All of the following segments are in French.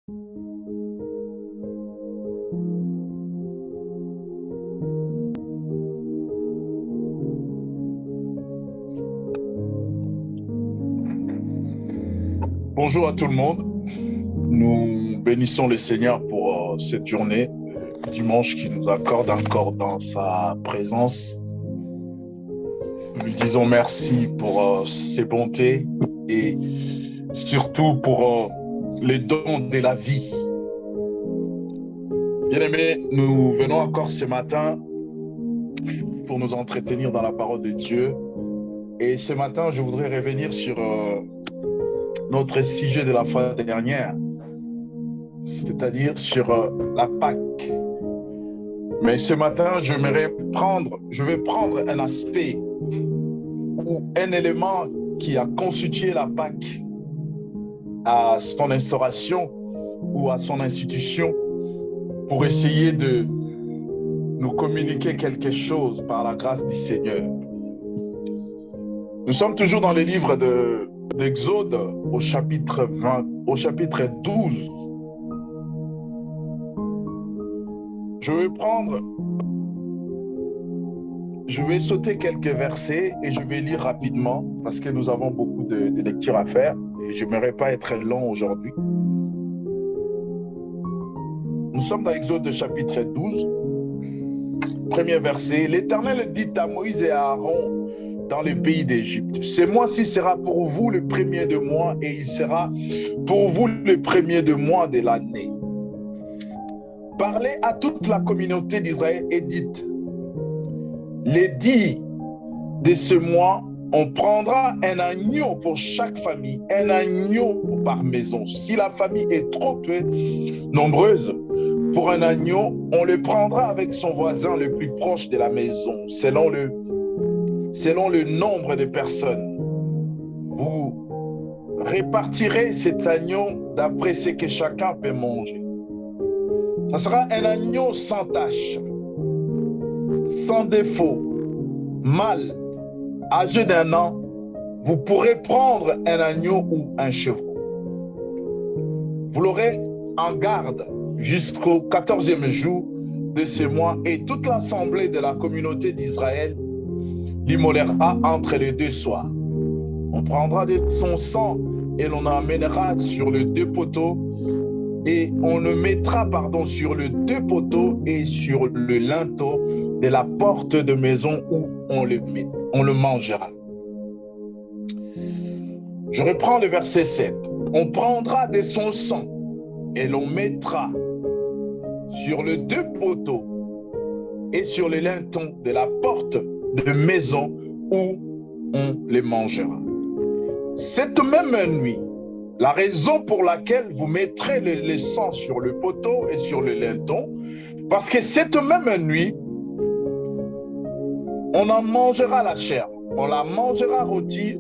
Bonjour à tout le monde. Nous bénissons le Seigneur pour cette journée, dimanche, qui nous accorde encore dans sa présence. Nous lui disons merci pour ses bontés et surtout pour les dons de la vie. Bien-aimés, nous venons encore ce matin pour nous entretenir dans la parole de Dieu. Et ce matin, je voudrais revenir sur notre sujet de la fois dernière, c'est-à-dire sur la Pâque. Mais ce matin, je vais prendre un aspect ou un élément qui a constitué la Pâque à son instauration ou à son institution pour essayer de nous communiquer quelque chose par la grâce du Seigneur. Nous sommes toujours dans le livre d'Exode au chapitre 12. Je vais sauter quelques versets et je vais lire rapidement parce que nous avons beaucoup de lectures à faire et je n'aimerais pas être long aujourd'hui. Nous sommes dans Exode chapitre 12, premier verset. L'Éternel dit à Moïse et à Aaron dans le pays d'Égypte: ce mois-ci sera pour vous le premier de mois et il sera pour vous le premier de mois de l'année. Parlez à toute la communauté d'Israël et dites: les 10 de ce mois, on prendra un agneau pour chaque famille, un agneau par maison. Si la famille est trop peu nombreuse pour un agneau, on le prendra avec son voisin le plus proche de la maison, selon le nombre de personnes. Vous répartirez cet agneau d'après ce que chacun peut manger. Ça sera un agneau sans tache, sans défaut, mâle, âgé d'1 an. Vous pourrez prendre un agneau ou un chevreau. Vous l'aurez en garde jusqu'au 14e jour de ce mois et toute l'assemblée de la communauté d'Israël l'immolera entre les deux soirs. On prendra de son sang et l'on amènera sur le deux poteaux et on le mettra sur le deux poteaux et sur le linteau de la porte de maison où on le mangera. Je reprends le verset 7. On prendra de son sang et l'on mettra sur le deux poteaux et sur le linteau de la porte de maison où on les mangera. Cette même nuit, la raison pour laquelle vous mettrez le sang sur le poteau et sur le linteau, parce que cette même nuit, on en mangera la chair, on la mangera rôtie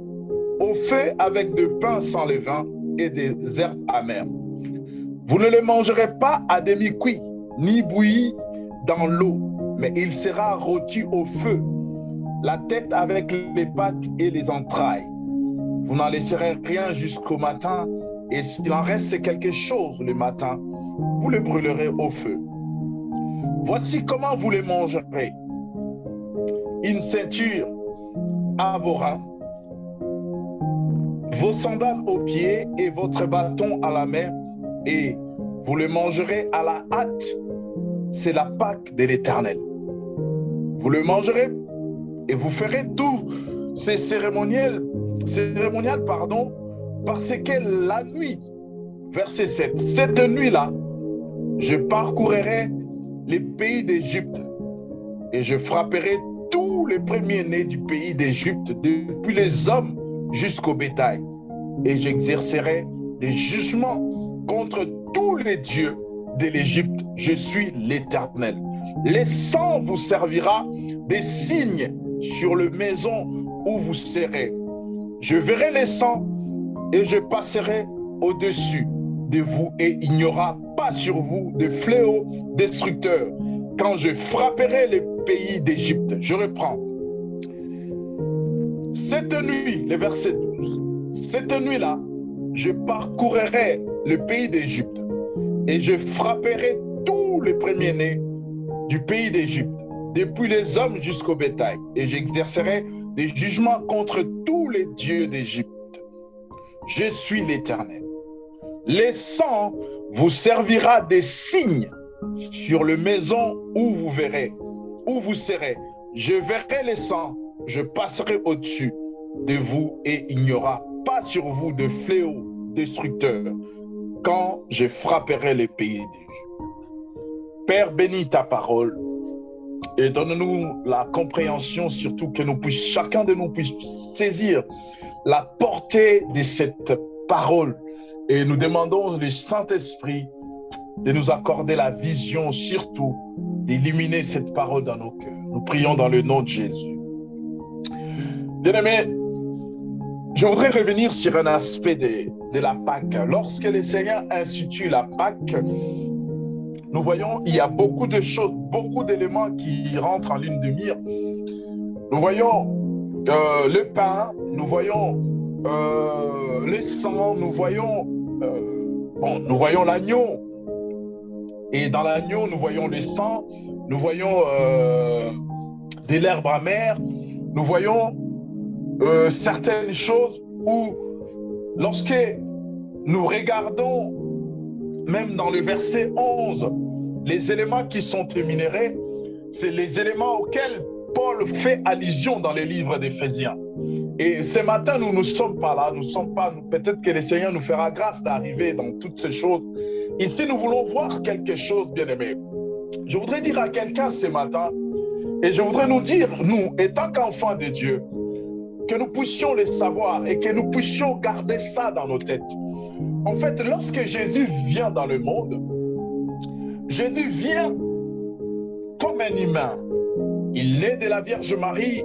au feu avec de pain sans levain et des herbes amères. Vous ne le mangerez pas à demi-cuit, ni bouilli dans l'eau, mais il sera rôti au feu, la tête avec les pattes et les entrailles. Vous n'en laisserez rien jusqu'au matin, et s'il en reste quelque chose le matin, vous le brûlerez au feu. Voici comment vous les mangerez. Une ceinture à vos reins, vos sandales aux pieds et votre bâton à la main, et vous le mangerez à la hâte. C'est la Pâque de l'Éternel. Vous le mangerez et vous ferez tous ces cérémonial, parce que la nuit, verset 7, cette nuit-là, je parcourrai les pays d'Égypte et je frapperai tous les premiers-nés du pays d'Égypte, depuis les hommes jusqu'au bétail, et j'exercerai des jugements contre tous les dieux de l'Égypte. Je suis l'Éternel. Le sang vous servira des signes sur la maison où vous serez. Je verrai les sangs et je passerai au-dessus de vous et il n'y aura pas sur vous de fléaux destructeurs quand je frapperai les pays d'Égypte. Je reprends. Cette nuit, le verset 12, cette nuit-là, je parcourrai le pays d'Égypte et je frapperai tous les premiers-nés du pays d'Égypte, depuis les hommes jusqu'au bétail, et j'exercerai des jugements contre tous les dieux d'Égypte. Je suis l'Éternel. Les sangs vous servira des signes sur les maisons où vous verrez, où vous serez. Je verrai les sangs, je passerai au-dessus de vous et il n'y aura pas sur vous de fléau destructeur quand je frapperai les pays d'Égypte. Père, bénis ta parole et donne-nous la compréhension, surtout que nous puissions, chacun de nous puisse saisir la portée de cette parole. Et nous demandons au Saint-Esprit de nous accorder la vision, surtout d'illuminer cette parole dans nos cœurs. Nous prions dans le nom de Jésus. Bien-aimés, je voudrais revenir sur un aspect de la Pâque. Lorsque le Seigneur institue la Pâque, nous voyons il y a beaucoup de choses, beaucoup d'éléments qui rentrent en ligne de mire. Nous voyons le pain, nous voyons le sang, nous voyons l'agneau. Et dans l'agneau, nous voyons le sang, nous voyons de l'herbe amère, nous voyons certaines choses où, lorsque nous regardons, même dans le verset 11, les éléments qui sont énumérés, c'est les éléments auxquels Paul fait allusion dans les livres d'Éphésiens. Et ce matin, nous ne sommes pas là, peut-être que le Seigneur nous fera grâce d'arriver dans toutes ces choses. Ici, nous voulons voir quelque chose, bien-aimé. Je voudrais dire à quelqu'un ce matin, et je voudrais nous dire, nous, étant qu'enfants de Dieu, que nous puissions le savoir et que nous puissions garder ça dans nos têtes. En fait, lorsque Jésus vient dans le monde, Jésus vient comme un humain. Il naît de la Vierge Marie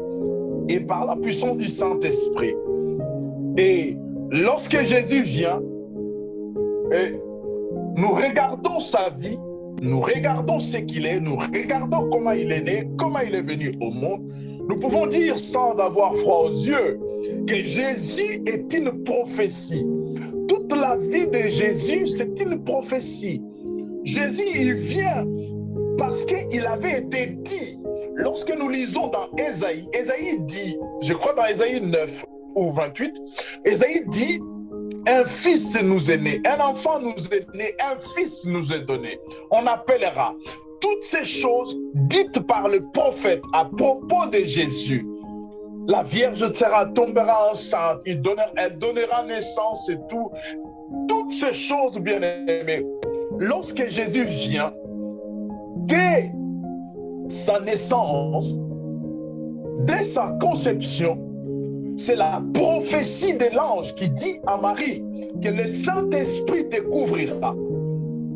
et par la puissance du Saint-Esprit. Et lorsque Jésus vient, nous regardons sa vie, nous regardons ce qu'il est, nous regardons comment il est né, comment il est venu au monde, nous pouvons dire sans avoir froid aux yeux que Jésus est une prophétie. Toute la vie de Jésus, c'est une prophétie. Jésus, il vient parce qu'il avait été dit. Lorsque nous lisons dans Ésaïe, Ésaïe dit, je crois dans Ésaïe 9 ou 28, Ésaïe dit, un fils nous est né, un enfant nous est né, un fils nous est donné. On appellera toutes ces choses dites par le prophète à propos de Jésus. La Vierge tombera enceinte, elle donnera naissance et tout. Toutes ces choses, bien aimées, lorsque Jésus vient, dès sa naissance, dès sa conception, c'est la prophétie de l'ange qui dit à Marie que le Saint-Esprit te couvrira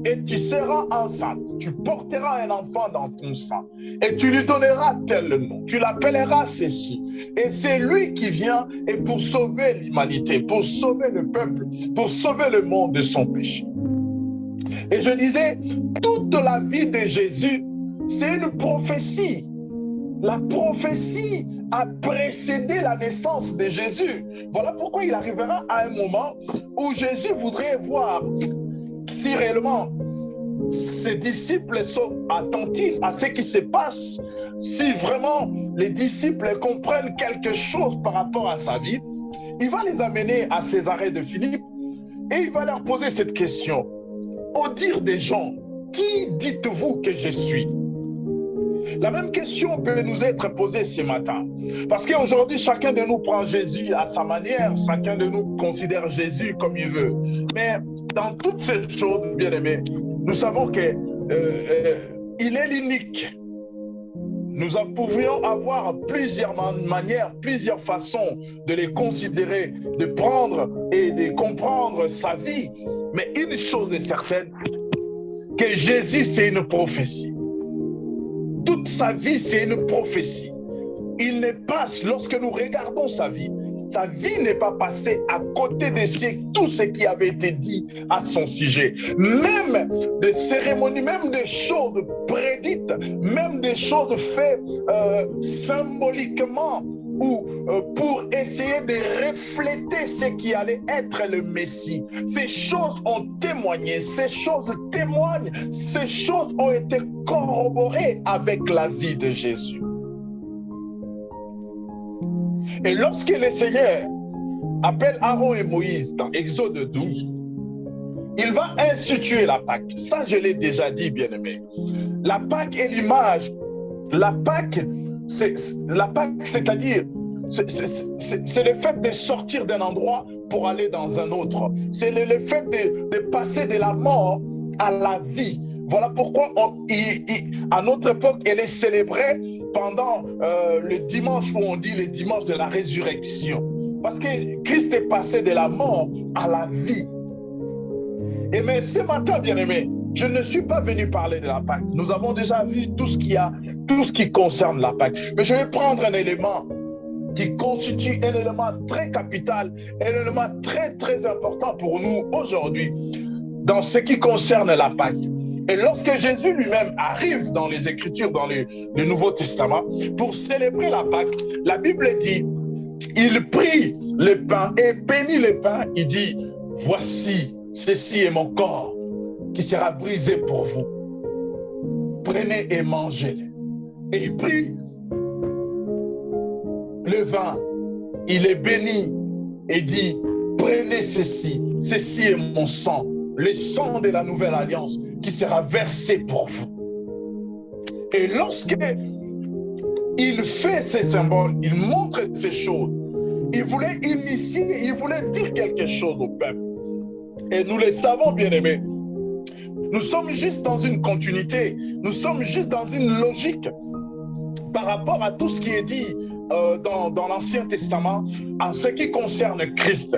et tu seras enceinte. Tu porteras un enfant dans ton sein et tu lui donneras tel nom. Tu l'appelleras ceci. Et c'est lui qui vient et pour sauver l'humanité, pour sauver le peuple, pour sauver le monde de son péché. Et je disais, toute la vie de Jésus, c'est une prophétie. La prophétie a précédé la naissance de Jésus. Voilà pourquoi il arrivera à un moment où Jésus voudrait voir si réellement ses disciples sont attentifs à ce qui se passe, si vraiment les disciples comprennent quelque chose par rapport à sa vie. Il va les amener à Césarée de Philippe et il va leur poser cette question. Au dire des gens, qui dites-vous que je suis? La même question peut nous être posée ce matin. Parce qu'aujourd'hui, chacun de nous prend Jésus à sa manière. Chacun de nous considère Jésus comme il veut. Mais dans toutes ces choses, bien aimés, nous savons qu'il est l'unique. Nous pouvions avoir plusieurs manières, plusieurs façons de les considérer, de prendre et de comprendre sa vie. Mais une chose est certaine, que Jésus, c'est une prophétie. Toute sa vie, c'est une prophétie. Il n'est pas, lorsque nous regardons sa vie n'est pas passée à côté de tout ce qui avait été dit à son sujet. Même des cérémonies, même des choses prédites, même des choses faites symboliquement ou pour essayer de refléter ce qui allait être le Messie. Ces choses ont témoigné, ces choses témoignent, ces choses ont été corroborées avec la vie de Jésus. Et lorsque le Seigneur appelle Aaron et Moïse dans Exode 12, il va instituer la Pâque. Ça, je l'ai déjà dit, bien-aimé. La Pâque est l'image. La Pâque, c'est-à-dire, c'est le fait de sortir d'un endroit pour aller dans un autre. C'est le fait de passer de la mort à la vie. Voilà pourquoi, à notre époque, elle est célébrée pendant le dimanche, où on dit le dimanche de la résurrection. Parce que Christ est passé de la mort à la vie. Et mais ce matin, bien-aimé, je ne suis pas venu parler de la Pâque. Nous avons déjà vu tout ce qui concerne la Pâque. Mais je vais prendre un élément qui constitue un élément très capital, un élément très, très important pour nous aujourd'hui dans ce qui concerne la Pâque. Et lorsque Jésus lui-même arrive dans les Écritures, dans le Nouveau Testament, pour célébrer la Pâque, la Bible dit, il prit le pain et bénit le pain, il dit, voici, ceci est mon corps qui sera brisé pour vous. Prenez et mangez-le. Et il prit le vin, il est béni et dit, prenez ceci, ceci est mon sang, le sang de la nouvelle alliance qui sera versé pour vous. Et lorsque il fait ces symboles, il montre ces choses, il voulait initier, il voulait dire quelque chose au peuple. Et nous le savons, bien-aimés. Nous sommes juste dans une continuité, nous sommes juste dans une logique par rapport à tout ce qui est dit dans l'Ancien Testament en ce qui concerne Christ.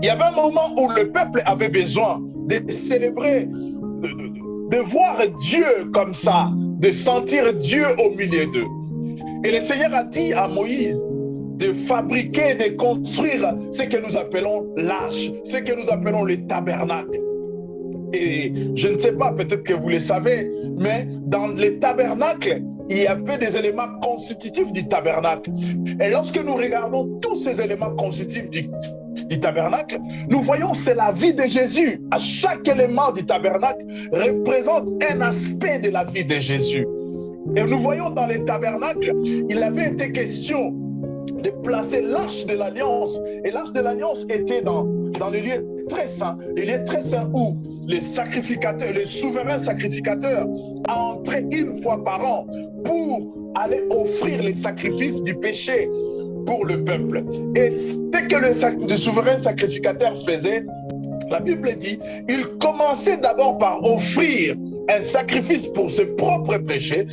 Il y avait un moment où le peuple avait besoin de célébrer, de voir Dieu comme ça, de sentir Dieu au milieu d'eux. Et le Seigneur a dit à Moïse de fabriquer, de construire ce que nous appelons l'arche, ce que nous appelons le tabernacle. Et je ne sais pas, peut-être que vous le savez, mais dans le tabernacle, il y avait des éléments constitutifs du tabernacle. Et lorsque nous regardons tous ces éléments constitutifs du tabernacle, nous voyons c'est la vie de Jésus. À chaque élément du tabernacle représente un aspect de la vie de Jésus. Et nous voyons dans les tabernacles, il avait été question de placer l'arche de l'alliance. Et l'arche de l'alliance était dans le lieu très saint où les sacrificateurs, les souverains sacrificateurs entraient une fois par an pour aller offrir les sacrifices du péché pour le peuple. Et ce que le souverain sacrificateur faisait, la Bible dit, il commençait d'abord par offrir un sacrifice pour ses propres péchés,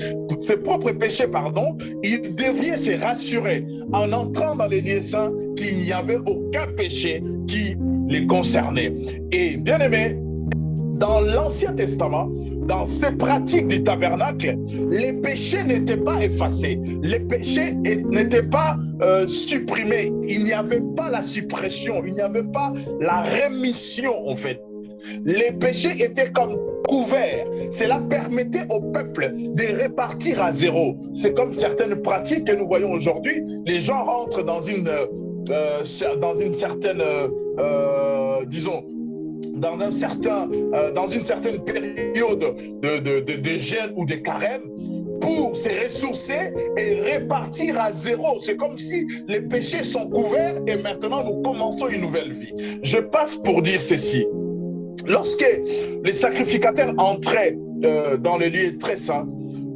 il devait se rassurer en entrant dans les lieux saints qu'il n'y avait aucun péché qui les concernait. Et bien aimé, dans l'Ancien Testament, dans ces pratiques du tabernacle, les péchés n'étaient pas effacés, les péchés n'étaient pas supprimés, il n'y avait pas la suppression, il n'y avait pas la rémission en fait. Les péchés étaient comme couverts. Cela permettait au peuple de repartir à zéro. C'est comme certaines pratiques que nous voyons aujourd'hui. Les gens rentrent dans une certaine, disons, dans une certaine période de jeûne ou de carême pour se ressourcer et repartir à zéro. C'est comme si les péchés sont couverts et maintenant nous commençons une nouvelle vie. Je passe pour dire ceci. Lorsque les sacrificateurs entraient dans le lieu très saint,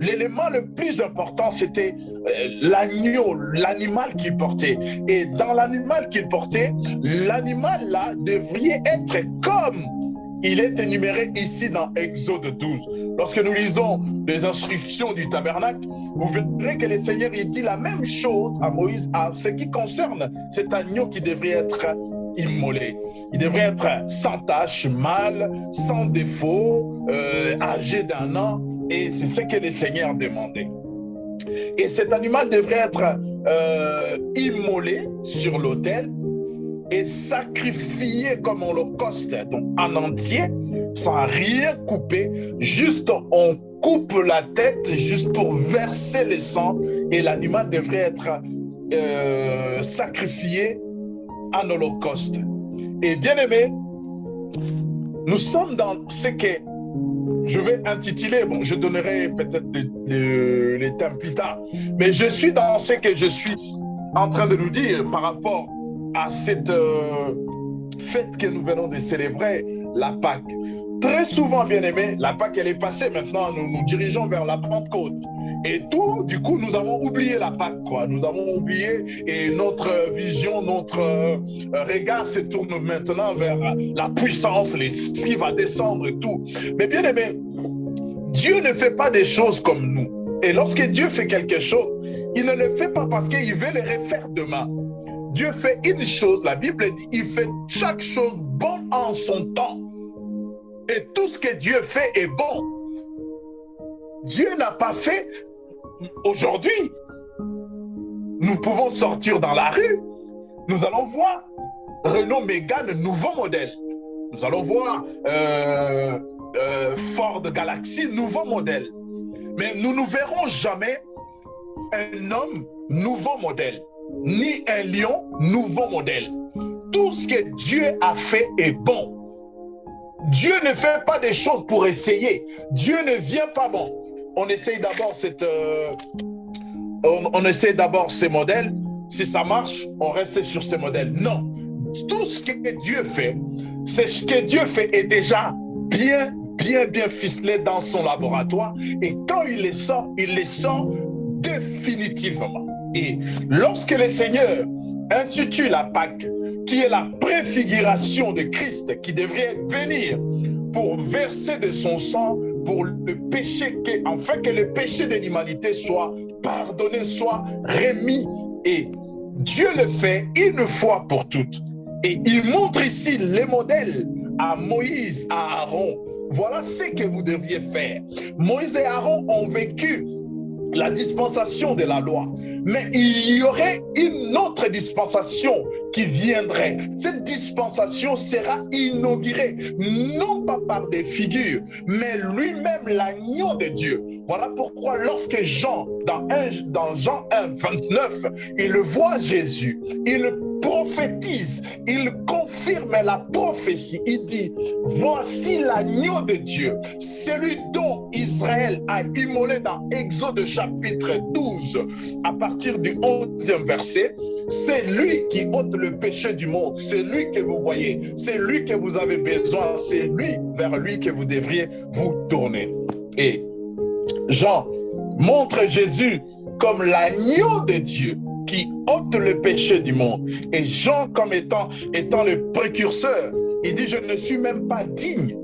l'élément le plus important, c'était l'agneau, l'animal qu'il portait. Et dans l'animal qu'il portait, l'animal là devrait être comme il est énuméré ici dans Exode 12. Lorsque nous lisons les instructions du tabernacle, vous verrez que le Seigneur il dit la même chose à Moïse à ce qui concerne cet agneau qui devrait être immolé. Il devrait être sans tache, mâle, sans défaut, âgé d'1 an, et c'est ce que le Seigneur demandait. Et cet animal devrait être immolé sur l'autel et sacrifié comme holocauste, donc en entier, sans rien couper, juste on coupe la tête juste pour verser le sang et l'animal devrait être sacrifié en holocauste. Et bien aimé, nous sommes dans ce que je vais intituler, bon, je donnerai peut-être les thèmes plus tard, mais je suis dans ce que je suis en train de nous dire par rapport à cette fête que nous venons de célébrer, la Pâque. Très souvent, bien aimé, la Pâque, elle est passée. Maintenant, nous nous dirigeons vers la Pentecôte. Et tout, du coup, nous avons oublié la Pâque, quoi. Nous avons oublié et notre vision, notre regard se tourne maintenant vers la puissance, l'Esprit va descendre et tout. Mais bien aimé, Dieu ne fait pas des choses comme nous. Et lorsque Dieu fait quelque chose, il ne le fait pas parce qu'il veut le refaire demain. Dieu fait une chose, la Bible dit, il fait chaque chose bonne en son temps. Et tout ce que Dieu fait est bon. Dieu n'a pas fait aujourd'hui. Nous pouvons sortir dans la rue. Nous allons voir Renault Mégane, nouveau modèle. Nous allons voir Ford Galaxy, nouveau modèle. Mais nous ne verrons jamais un homme, nouveau modèle, ni un lion, nouveau modèle. Tout ce que Dieu a fait est bon. Dieu ne fait pas des choses pour essayer. Dieu ne vient pas bon. On essaye d'abord on essaie d'abord ces modèles. Si ça marche, on reste sur ces modèles. Non. Tout ce que Dieu fait, c'est ce que Dieu fait est déjà bien ficelé dans son laboratoire. Et quand il les sort définitivement. Et lorsque le Seigneur institue la Pâque, qui est la préfiguration de Christ, qui devrait venir pour verser de son sang pour le péché, afin que le péché de l'humanité soit pardonné, soit remis. Et Dieu le fait une fois pour toutes. Et il montre ici les modèles à Moïse, à Aaron. Voilà ce que vous devriez faire. Moïse et Aaron ont vécu la dispensation de la loi. Mais il y aurait une autre dispensation qui viendrait. Cette dispensation sera inaugurée, non pas par des figures, mais lui-même l'agneau de Dieu. Voilà pourquoi lorsque Jean, dans Jean 1, 29, il voit Jésus, il prophétise, il confirme la prophétie. Il dit, voici l'agneau de Dieu, celui dont Israël a immolé dans Exode chapitre 12, à partir du 11e verset. C'est lui qui ôte le péché du monde. C'est lui que vous voyez. C'est lui que vous avez besoin. C'est lui, vers lui que vous devriez vous tourner. Et Jean montre Jésus comme l'agneau de Dieu qui ôte le péché du monde. Et Jean, comme étant le précurseur, il dit, je ne suis même pas digne.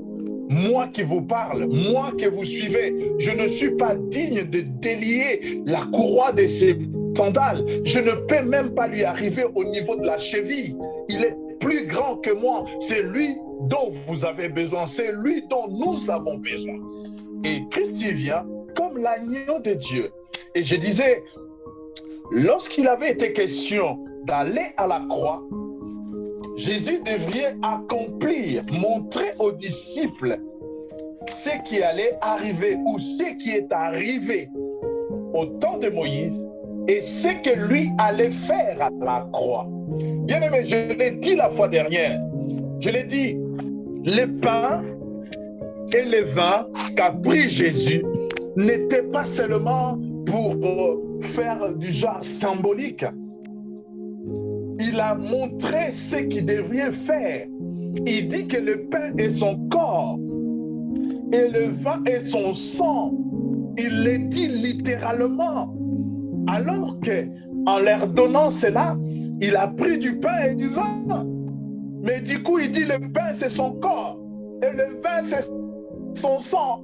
Moi qui vous parle, moi que vous suivez, je ne suis pas digne de délier la courroie de ses sandales. Je ne peux même pas lui arriver au niveau de la cheville. Il est plus grand que moi. C'est lui dont vous avez besoin. C'est lui dont nous avons besoin. Et Christ y vient comme l'agneau de Dieu. Et je disais, lorsqu'il avait été question d'aller à la croix, Jésus devrait accomplir, montrer aux disciples ce qui allait arriver ou ce qui est arrivé au temps de Moïse et ce que lui allait faire à la croix. Bien aimé, je l'ai dit la fois dernière, je l'ai dit, le pain et le vin qu'a pris Jésus n'étaient pas seulement pour faire du genre symbolique. Il a montré ce qu'il devrait faire. Il dit que le pain est son corps et le vin est son sang. Il le dit littéralement. Alors qu'en leur donnant cela, il a pris du pain et du vin. Mais du coup, il dit le pain c'est son corps et le vin c'est son sang.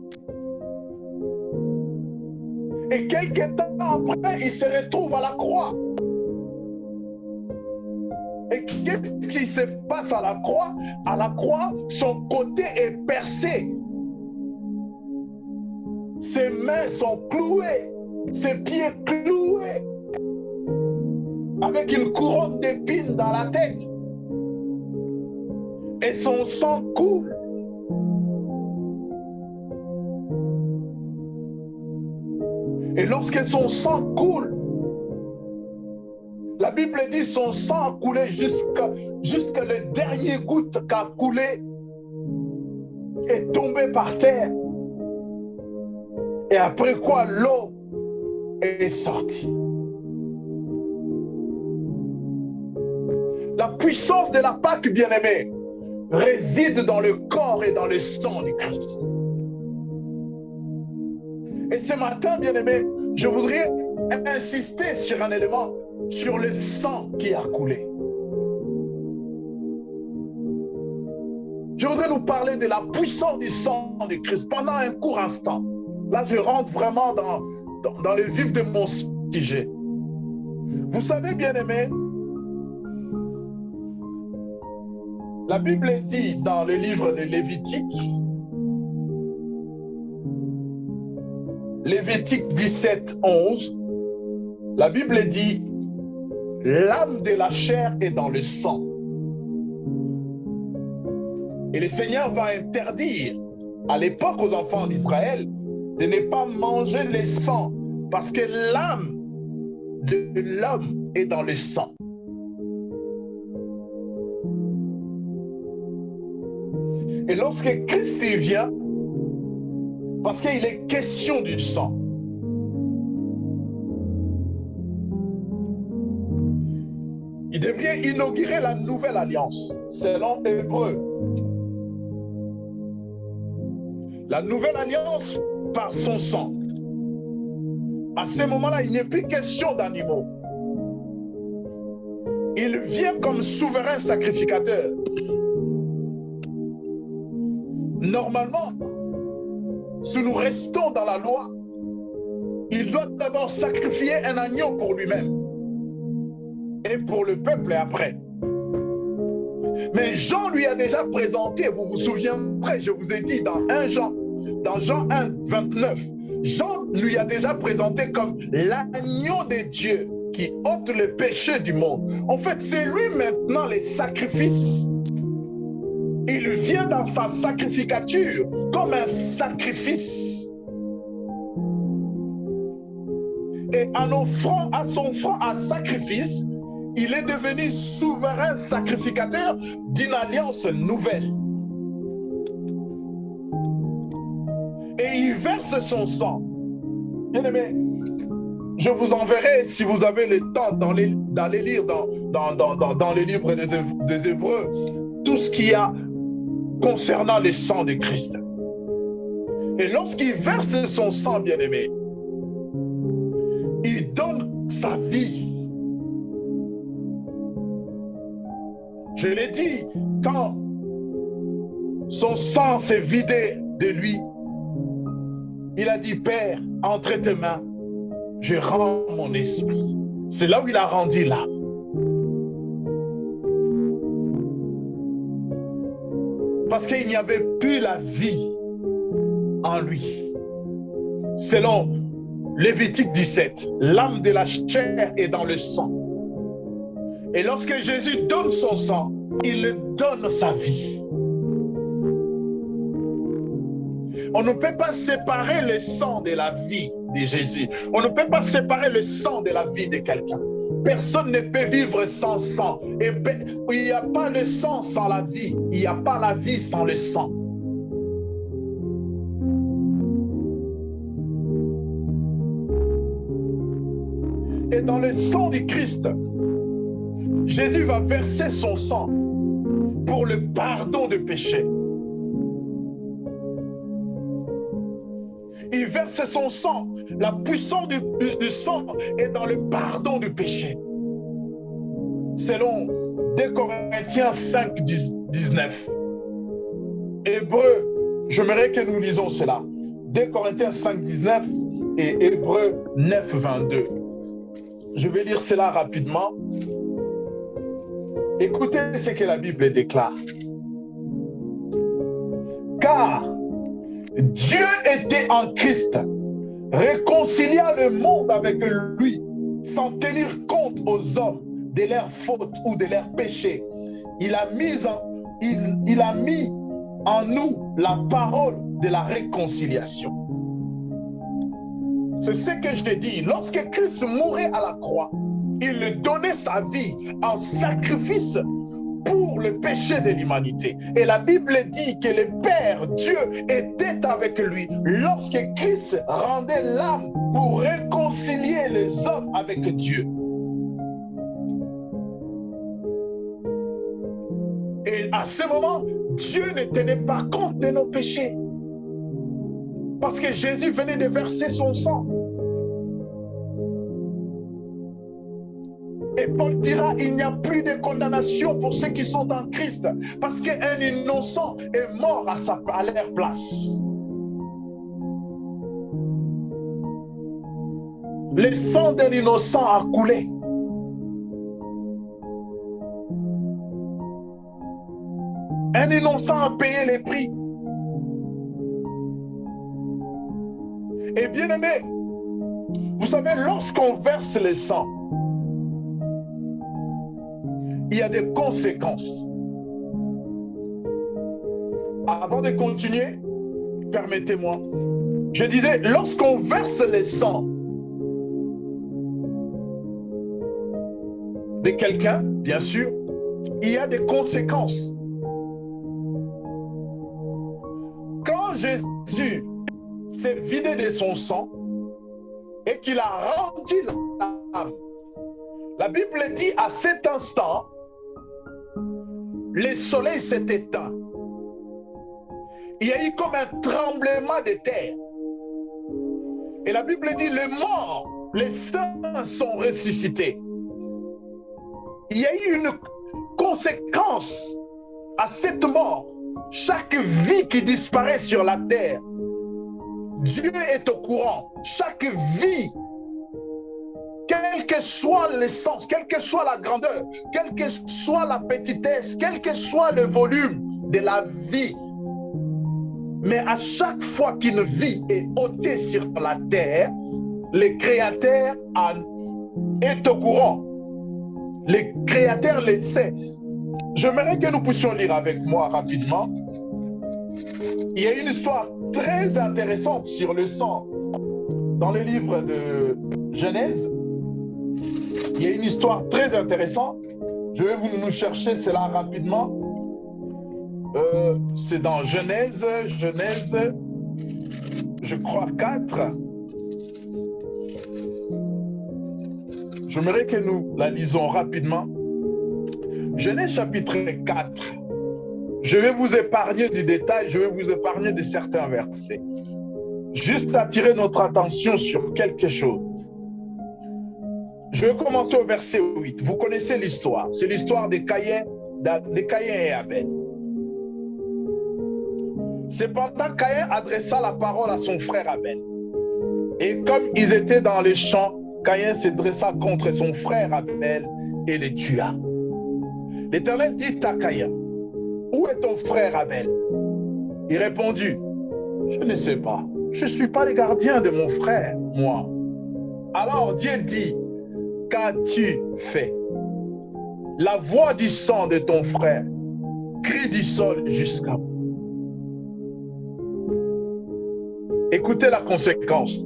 Et quelques temps après, il se retrouve à la croix. Et qu'est-ce qui se passe à la croix? À la croix, son côté est percé. Ses mains sont clouées, ses pieds cloués, avec une couronne d'épines dans la tête. Et son sang coule. Et lorsque son sang coule, La Bible dit son sang a coulé jusqu'à le dernier goutte qu'a coulé est tombé par terre. Et après quoi, l'eau est sortie. La puissance de la Pâque, bien-aimé, réside dans le corps et dans le sang du Christ. Et ce matin, bien-aimé, je voudrais insister sur un élément, sur le sang qui a coulé. Je voudrais nous parler de la puissance du sang du Christ pendant un court instant. Là, je rentre vraiment dans le vif de mon sujet. Vous savez, bien-aimé, la Bible dit dans le livre de Lévitique 17, 11, la Bible dit « L'âme de la chair est dans le sang ». Et le Seigneur va interdire à l'époque aux enfants d'Israël de ne pas manger le sang parce que l'âme de l'homme est dans le sang. Et lorsque Christ vient, parce qu'il est question du sang, il devient inaugurer la nouvelle alliance, selon Hébreux. La nouvelle alliance par son sang. À ce moment-là, il n'est plus question d'animaux. Il vient comme souverain sacrificateur. Normalement, si nous restons dans la loi, il doit d'abord sacrifier un agneau pour lui-même et pour le peuple après. Mais Jean lui a déjà présenté, vous vous souviendrez, je vous ai dit dans Jean 1, 29, Jean lui a déjà présenté comme l'agneau de Dieu qui ôte le péché du monde. En fait, c'est lui maintenant les sacrifices. Il vient dans sa sacrificature comme un sacrifice. Et en offrant à son front un sacrifice, il est devenu souverain sacrificateur d'une alliance nouvelle. Et il verse son sang. Bien-aimé, je vous enverrai, si vous avez le temps, d'aller lire dans les livres des Hébreux, tout ce qu'il y a concernant le sang de Christ. Et lorsqu'il verse son sang, bien-aimé, il donne sa vie. Je l'ai dit, quand son sang s'est vidé de lui, il a dit, Père, entre tes mains, je rends mon esprit. C'est là où il a rendu l'âme. Parce qu'il n'y avait plus la vie en lui. Selon Lévitique 17, l'âme de la chair est dans le sang. Et lorsque Jésus donne son sang, il donne sa vie. On ne peut pas séparer le sang de la vie de Jésus. On ne peut pas séparer le sang de la vie de quelqu'un. Personne ne peut vivre sans sang. Et il n'y a pas le sang sans la vie. Il n'y a pas la vie sans le sang. Et dans le sang du Christ, Jésus va verser son sang pour le pardon de péché. Il verse son sang. La puissance du sang est dans le pardon du péché. Selon 2 Corinthiens 5, 19. Hébreux, j'aimerais que nous lisons cela. 2 Corinthiens 5, 19 et Hébreux 9, 22. Je vais lire cela rapidement. Écoutez ce que la Bible déclare. Car Dieu était en Christ, réconciliant le monde avec lui, sans tenir compte aux hommes de leurs fautes ou de leurs péchés. Il a mis en nous la parole de la réconciliation. C'est ce que je te dis. Lorsque Christ mourait à la croix, il donnait sa vie en sacrifice pour le péché de l'humanité. Et la Bible dit que le Père, Dieu, était avec lui lorsque Christ rendait l'âme pour réconcilier les hommes avec Dieu. Et à ce moment, Dieu ne tenait pas compte de nos péchés. Parce que Jésus venait de verser son sang. Et Paul dira, il n'y a plus de condamnation pour ceux qui sont en Christ. Parce qu'un innocent est mort à leur place. Le sang d'un innocent a coulé. Un innocent a payé les prix. Et bien aimé, vous savez, lorsqu'on verse le sang, il y a des conséquences. Avant de continuer, permettez-moi. Je disais, lorsqu'on verse le sang de quelqu'un, bien sûr, il y a des conséquences. Quand Jésus s'est vidé de son sang et qu'il a rendu l'âme, la Bible dit à cet instant, le soleil s'est éteint. Il y a eu comme un tremblement de terre. Et la Bible dit, les morts, les saints sont ressuscités. Il y a eu une conséquence à cette mort. Chaque vie qui disparaît sur la terre, Dieu est au courant. Chaque vie, quel que soit l'essence, quelle que soit la grandeur, quelle que soit la petitesse, quel que soit le volume de la vie, mais à chaque fois qu'une vie est ôtée sur la terre, le Créateur est au courant. Le Créateur le sait. J'aimerais que nous puissions lire avec moi rapidement. Il y a une histoire très intéressante sur le sang. Dans le livre de Genèse, il y a une histoire très intéressante. Je vais nous chercher cela rapidement. C'est dans Genèse, je crois 4. J'aimerais que nous la lisons rapidement. Genèse chapitre 4. Je vais vous épargner du détail, je vais vous épargner de certains versets. Juste attirer notre attention sur quelque chose. Je vais commencer au verset 8. Vous connaissez l'histoire. C'est l'histoire de Caïn et Abel. Cependant, Caïn adressa la parole à son frère Abel. Et comme ils étaient dans les champs, Caïn se dressa contre son frère Abel et le tua. L'Éternel dit à Caïn, « Où est ton frère Abel ?» Il répondit, « Je ne sais pas. Je ne suis pas le gardien de mon frère, moi. » Alors Dieu dit, « Qu'as-tu fait? La voix du sang de ton frère crie du sol jusqu'à moi. » Écoutez la conséquence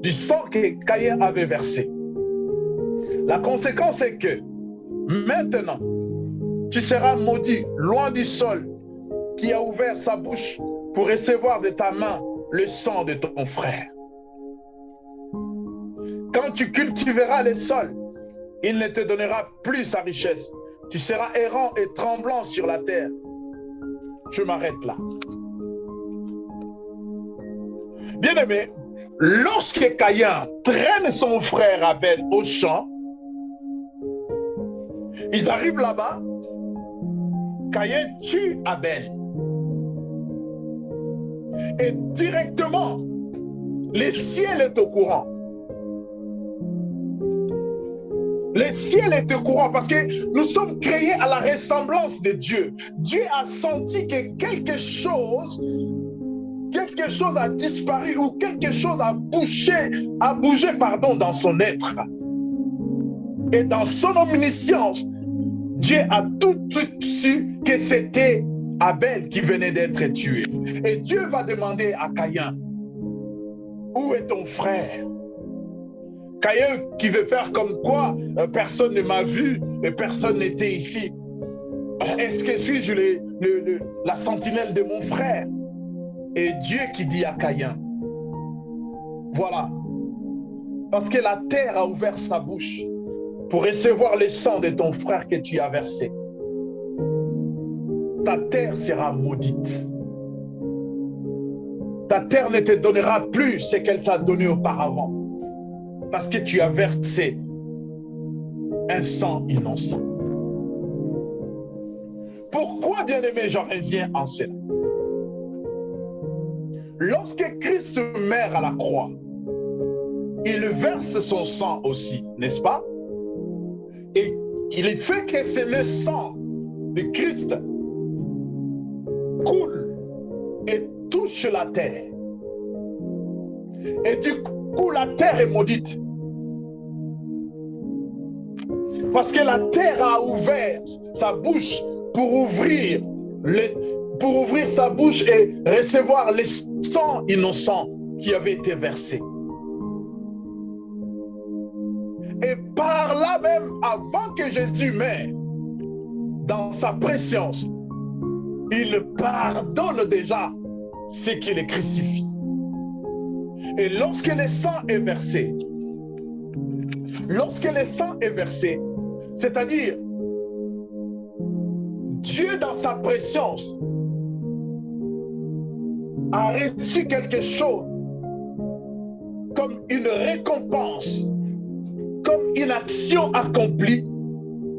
du sang que Caïn avait versé. La conséquence est que maintenant, tu seras maudit loin du sol qui a ouvert sa bouche pour recevoir de ta main le sang de ton frère. Quand tu cultiveras le sol, il ne te donnera plus sa richesse. Tu seras errant et tremblant sur la terre. Je m'arrête là. Bien-aimé, lorsque Caïn traîne son frère Abel au champ, ils arrivent là-bas, Caïn tue Abel. Et directement, le ciel est au courant. Le ciel est au courant parce que nous sommes créés à la ressemblance de Dieu. Dieu a senti que quelque chose a disparu ou quelque chose a bougé dans son être. Et dans son omniscience, Dieu a tout de suite su que c'était Abel qui venait d'être tué. Et Dieu va demander à Caïn, « Où est ton frère ?» Caïn qui veut faire comme quoi personne ne m'a vu et personne n'était ici. Est-ce que suis-je la sentinelle de mon frère? Et Dieu qui dit à Caïn, voilà, parce que la terre a ouvert sa bouche pour recevoir le sang de ton frère que tu as versé. Ta terre sera maudite. Ta terre ne te donnera plus ce qu'elle t'a donné auparavant, parce que tu as versé un sang innocent. Pourquoi, bien-aimé, j'en reviens en cela? Lorsque Christ meurt à la croix, il verse son sang aussi, n'est-ce pas? Et il fait que c'est le sang de Christ coule et touche la terre. Et du coup, la terre est maudite. Parce que la terre a ouvert sa bouche pour ouvrir sa bouche et recevoir les sangs innocents qui avaient été versés. Et par là même, avant que Jésus meure, dans sa préscience, il pardonne déjà ceux qui les crucifient. Et lorsque le sang est versé, c'est-à-dire Dieu dans sa préscience a reçu quelque chose comme une récompense, comme une action accomplie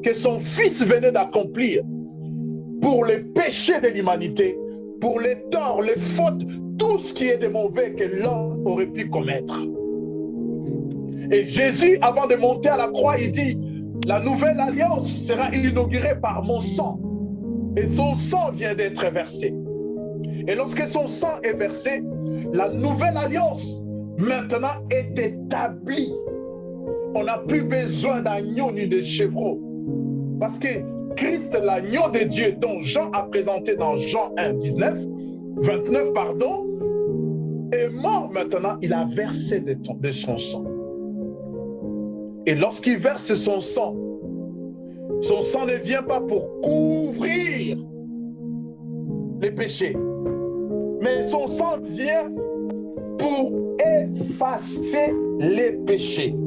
que son Fils venait d'accomplir pour les péchés de l'humanité, pour les torts, les fautes, tout ce qui est de mauvais que l'homme aurait pu commettre. Et Jésus, avant de monter à la croix, il dit, la nouvelle alliance sera inaugurée par mon sang. Et son sang vient d'être versé. Et lorsque son sang est versé, la nouvelle alliance maintenant est établie. On n'a plus besoin d'agneau ni de chevreau. Parce que Christ, l'agneau de Dieu, dont Jean a présenté dans Jean 1, 29, est mort maintenant. Il a versé de son sang. Et lorsqu'il verse son sang ne vient pas pour couvrir les péchés, mais son sang vient pour effacer les péchés.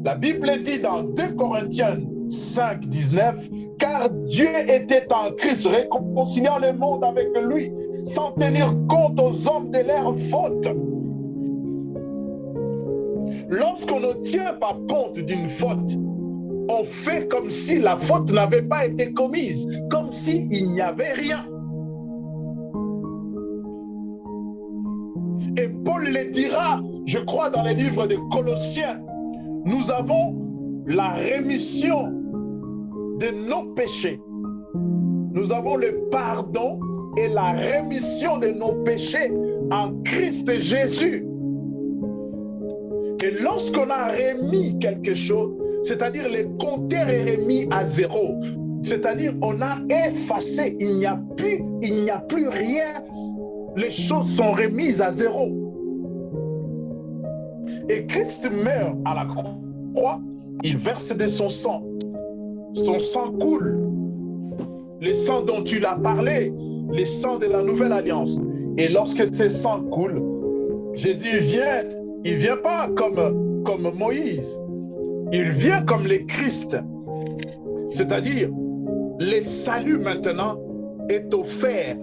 La Bible dit dans 2 Corinthiens 5, 19, car Dieu était en Christ, réconciliant le monde avec lui, sans tenir compte aux hommes de leurs fautes. Lorsqu'on ne tient pas compte d'une faute, on fait comme si la faute n'avait pas été commise, comme s'il n'y avait rien. Et Paul le dira, je crois, dans les livres de Colossiens, nous avons la rémission de nos péchés. Nous avons le pardon et la rémission de nos péchés en Christ Jésus. Et lorsqu'on a remis quelque chose, c'est-à-dire le compteur est remis à zéro, c'est-à-dire on a effacé, il n'y a plus rien, les choses sont remises à zéro. Et Christ meurt à la croix, il verse de son sang coule, le sang dont tu l'as parlé, le sang de la nouvelle alliance. Et lorsque ce sang coule, Jésus vient, il ne vient pas comme Moïse, il vient comme le Christ. C'est-à-dire, le salut maintenant est offert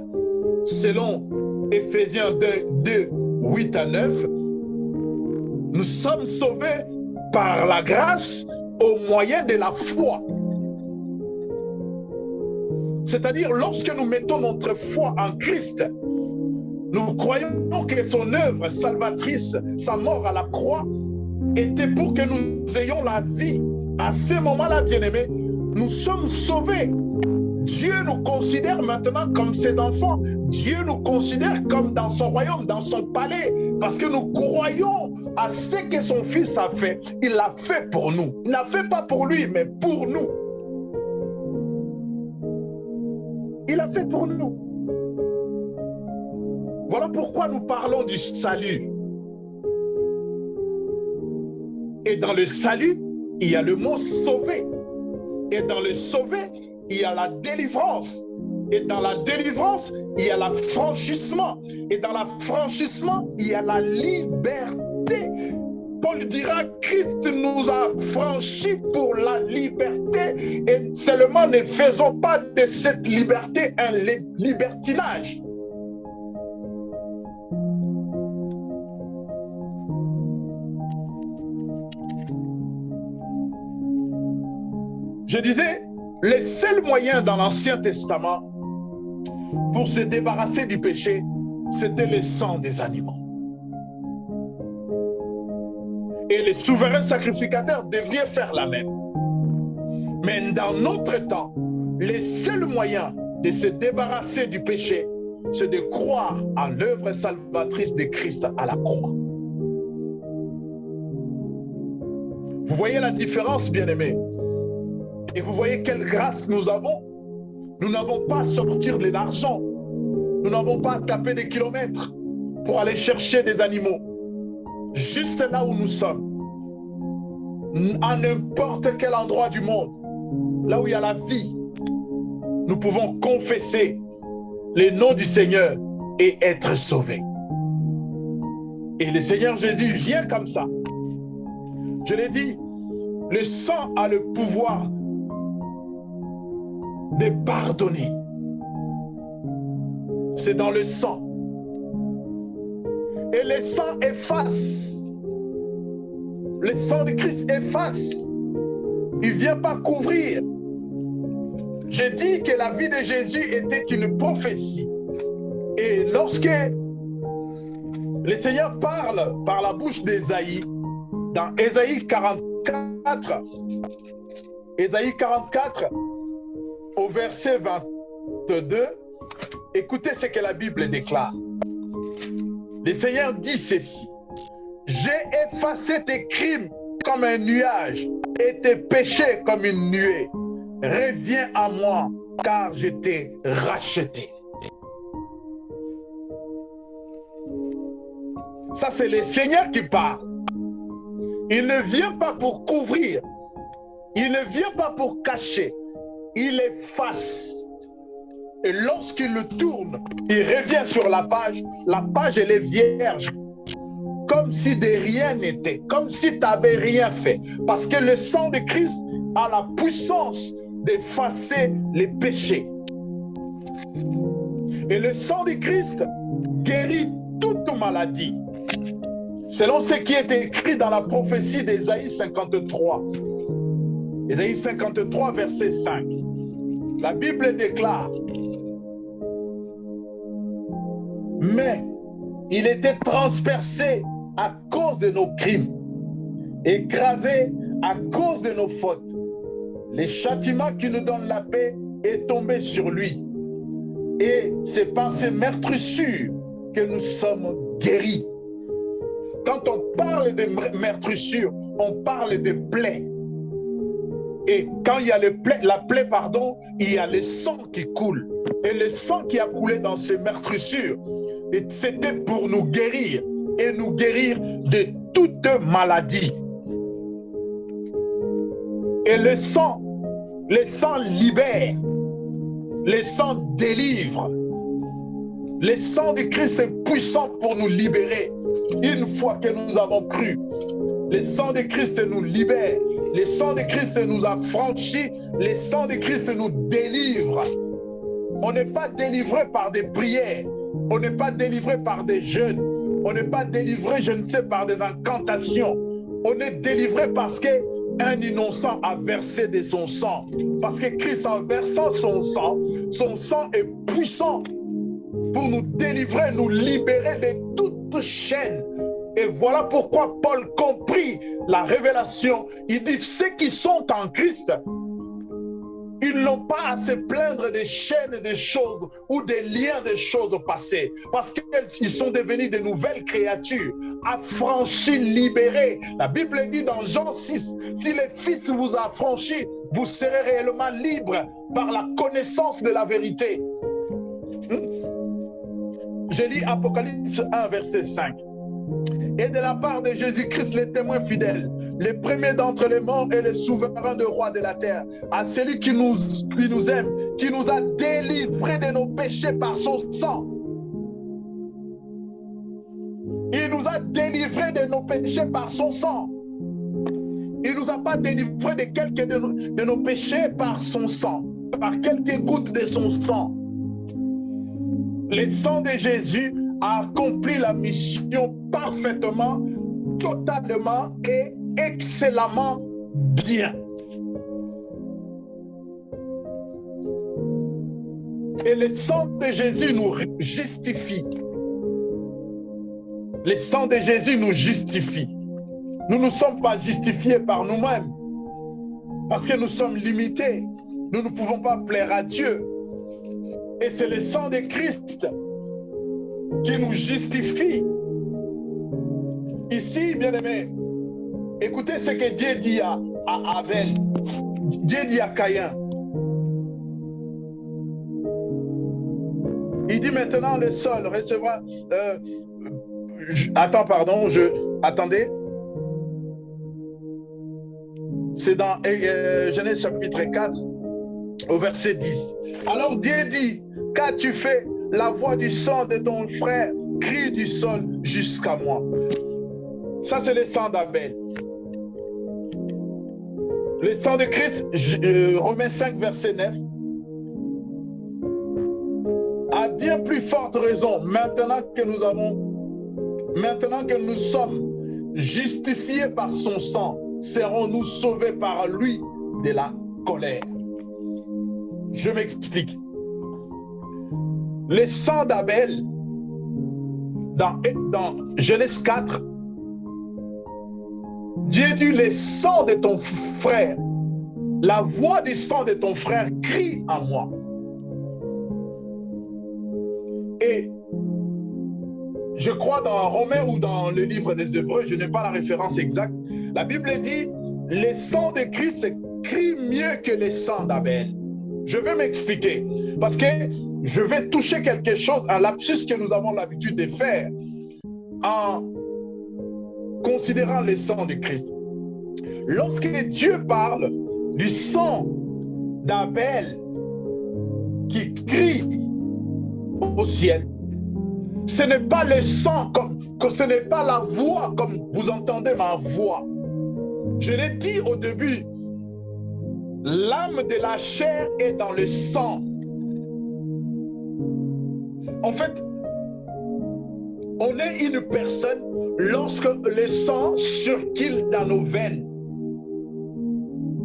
selon Éphésiens 2, 8 à 9. Nous sommes sauvés par la grâce au moyen de la foi. C'est-à-dire, lorsque nous mettons notre foi en Christ, nous croyons que son œuvre salvatrice, sa mort à la croix, était pour que nous ayons la vie. À ce moment-là, bien-aimés, nous sommes sauvés. Dieu nous considère maintenant comme ses enfants. Dieu nous considère comme dans son royaume, dans son palais, parce que nous croyons à ce que son Fils a fait. Il l'a fait pour nous. Il n'a fait pas pour lui, mais pour nous. Il a fait pour nous. Voilà pourquoi nous parlons du salut. Et dans le salut, il y a le mot sauver. Et dans le sauver, il y a la délivrance. Et dans la délivrance, il y a l'affranchissement. Et dans l'affranchissement, il y a la liberté. Paul dira, Christ nous a franchis pour la liberté. Et seulement ne faisons pas de cette liberté un libertinage. Je disais, le seul moyen dans l'Ancien Testament pour se débarrasser du péché, c'était le sang des animaux. Et les souverains sacrificateurs devraient faire la même. Mais dans notre temps, le seul moyen de se débarrasser du péché, c'est de croire à l'œuvre salvatrice de Christ à la croix. Vous voyez la différence, bien-aimés? Et vous voyez quelle grâce nous avons? Nous n'avons pas à sortir de l'argent. Nous n'avons pas à taper des kilomètres pour aller chercher des animaux. Juste là où nous sommes, à n'importe quel endroit du monde, là où il y a la vie, nous pouvons confesser le nom du Seigneur et être sauvés. Et le Seigneur Jésus vient comme ça. Je l'ai dit, le sang a le pouvoir de pardonner. C'est dans le sang. Et le sang efface. Le sang de Christ efface. Il ne vient pas couvrir. J'ai dit que la vie de Jésus était une prophétie. Et lorsque le Seigneur parle par la bouche d'Ésaïe, dans Ésaïe 44, Ésaïe 44, au verset 22, écoutez ce que la Bible déclare. Le Seigneur dit ceci: j'ai effacé tes crimes comme un nuage et tes péchés comme une nuée. Reviens à moi, car je t'ai racheté. Ça, c'est le Seigneur qui parle. Il ne vient pas pour couvrir. Il ne vient pas pour cacher. Il efface. Et lorsqu'il le tourne, il revient sur la page elle est vierge. Comme si de rien n'était, comme si tu n'avais rien fait. Parce que le sang de Christ a la puissance d'effacer les péchés. Et le sang de Christ guérit toute maladie. Selon ce qui est écrit dans la prophétie d'Ésaïe 53. Ésaïe 53, verset 5. La Bible déclare: mais il était transpercé à cause de nos crimes, écrasé à cause de nos fautes. Le châtiment qui nous donne la paix est tombé sur lui. Et c'est par ces meurtrissures que nous sommes guéris. Quand on parle de meurtrissures, on parle de plaies. Et quand il y a la plaie, il y a le sang qui coule. Et le sang qui a coulé dans ces meurtrissures, c'était pour nous guérir et nous guérir de toute maladie. Et le sang libère, le sang délivre. Le sang de Christ est puissant pour nous libérer. Une fois que nous avons cru, le sang de Christ nous libère. Le sang de Christ nous a franchis. Le sang de Christ nous délivre. On n'est pas délivré par des prières. On n'est pas délivré par des jeûnes. On n'est pas délivré, je ne sais, par des incantations. On est délivré parce qu'un innocent a versé de son sang. Parce que Christ, en versant son sang est puissant pour nous délivrer, nous libérer de toute chaîne. Et voilà pourquoi Paul comprit la révélation. Il dit, ceux qui sont en Christ, ils n'ont pas à se plaindre des chaînes des choses ou des liens des choses passées. Parce qu'ils sont devenus de nouvelles créatures, affranchis, libérés. La Bible dit dans Jean 6, si le Fils vous a affranchis, vous serez réellement libres par la connaissance de la vérité. Je lis Apocalypse 1, verset 5. Et de la part de Jésus-Christ, le témoin fidèle, le premier d'entre les morts et le souverain de roi de la terre, à celui qui nous aime, qui nous a délivrés de nos péchés par son sang. Il nous a délivrés de nos péchés par son sang. Il ne nous a pas délivrés de quelques de nos péchés par son sang, par quelques gouttes de son sang. Le sang de Jésus a accompli la mission parfaitement, totalement et excellemment bien. Et le sang de Jésus nous justifie. Le sang de Jésus nous justifie. Nous ne sommes pas justifiés par nous-mêmes parce que nous sommes limités. Nous ne pouvons pas plaire à Dieu. Et c'est le sang de Christ qui nous justifie. Ici, bien-aimés, écoutez ce que Dieu dit à Abel. Dieu dit à Caïn. Il dit maintenant le sol recevra... attendez. C'est dans Genèse chapitre 4, au verset 10. Alors Dieu dit, qu'as-tu fait? La voix du sang de ton frère crie du sol jusqu'à moi. Ça, c'est le sang d'Abel. Le sang de Christ, Romains 5, verset 9. À bien plus forte raison, maintenant que nous sommes justifiés par son sang, serons-nous sauvés par lui de la colère. Je m'explique. Le sang d'Abel, dans Genèse 4, Dieu dit, le sang de ton frère, la voix du sang de ton frère crie à moi. Et je crois dans Romains ou dans le livre des Hébreux, je n'ai pas la référence exacte, la Bible dit, le sang de Christ crie mieux que le sang d'Abel. Je vais m'expliquer, parce que je vais toucher quelque chose, un lapsus que nous avons l'habitude de faire en considérant le sang de Christ. Lorsque Dieu parle du sang d'Abel qui crie au ciel, ce n'est pas le sang, ce n'est pas la voix comme vous entendez ma voix. Je l'ai dit au début, l'âme de la chair est dans le sang. En fait, on est une personne lorsque le sang circule dans nos veines.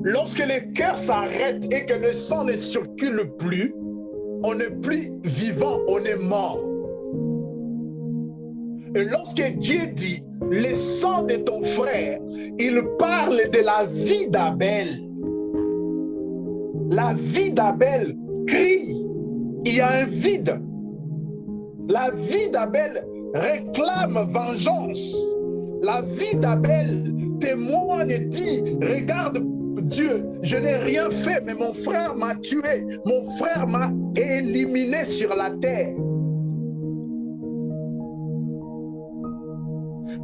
Lorsque le cœur s'arrête et que le sang ne circule plus, on n'est plus vivant, on est mort. Et lorsque Dieu dit le sang de ton frère, il parle de la vie d'Abel. La vie d'Abel crie. Il y a un vide. La vie d'Abel réclame vengeance. La vie d'Abel témoigne et dit, regarde Dieu, je n'ai rien fait, mais mon frère m'a tué. Mon frère m'a éliminé sur la terre.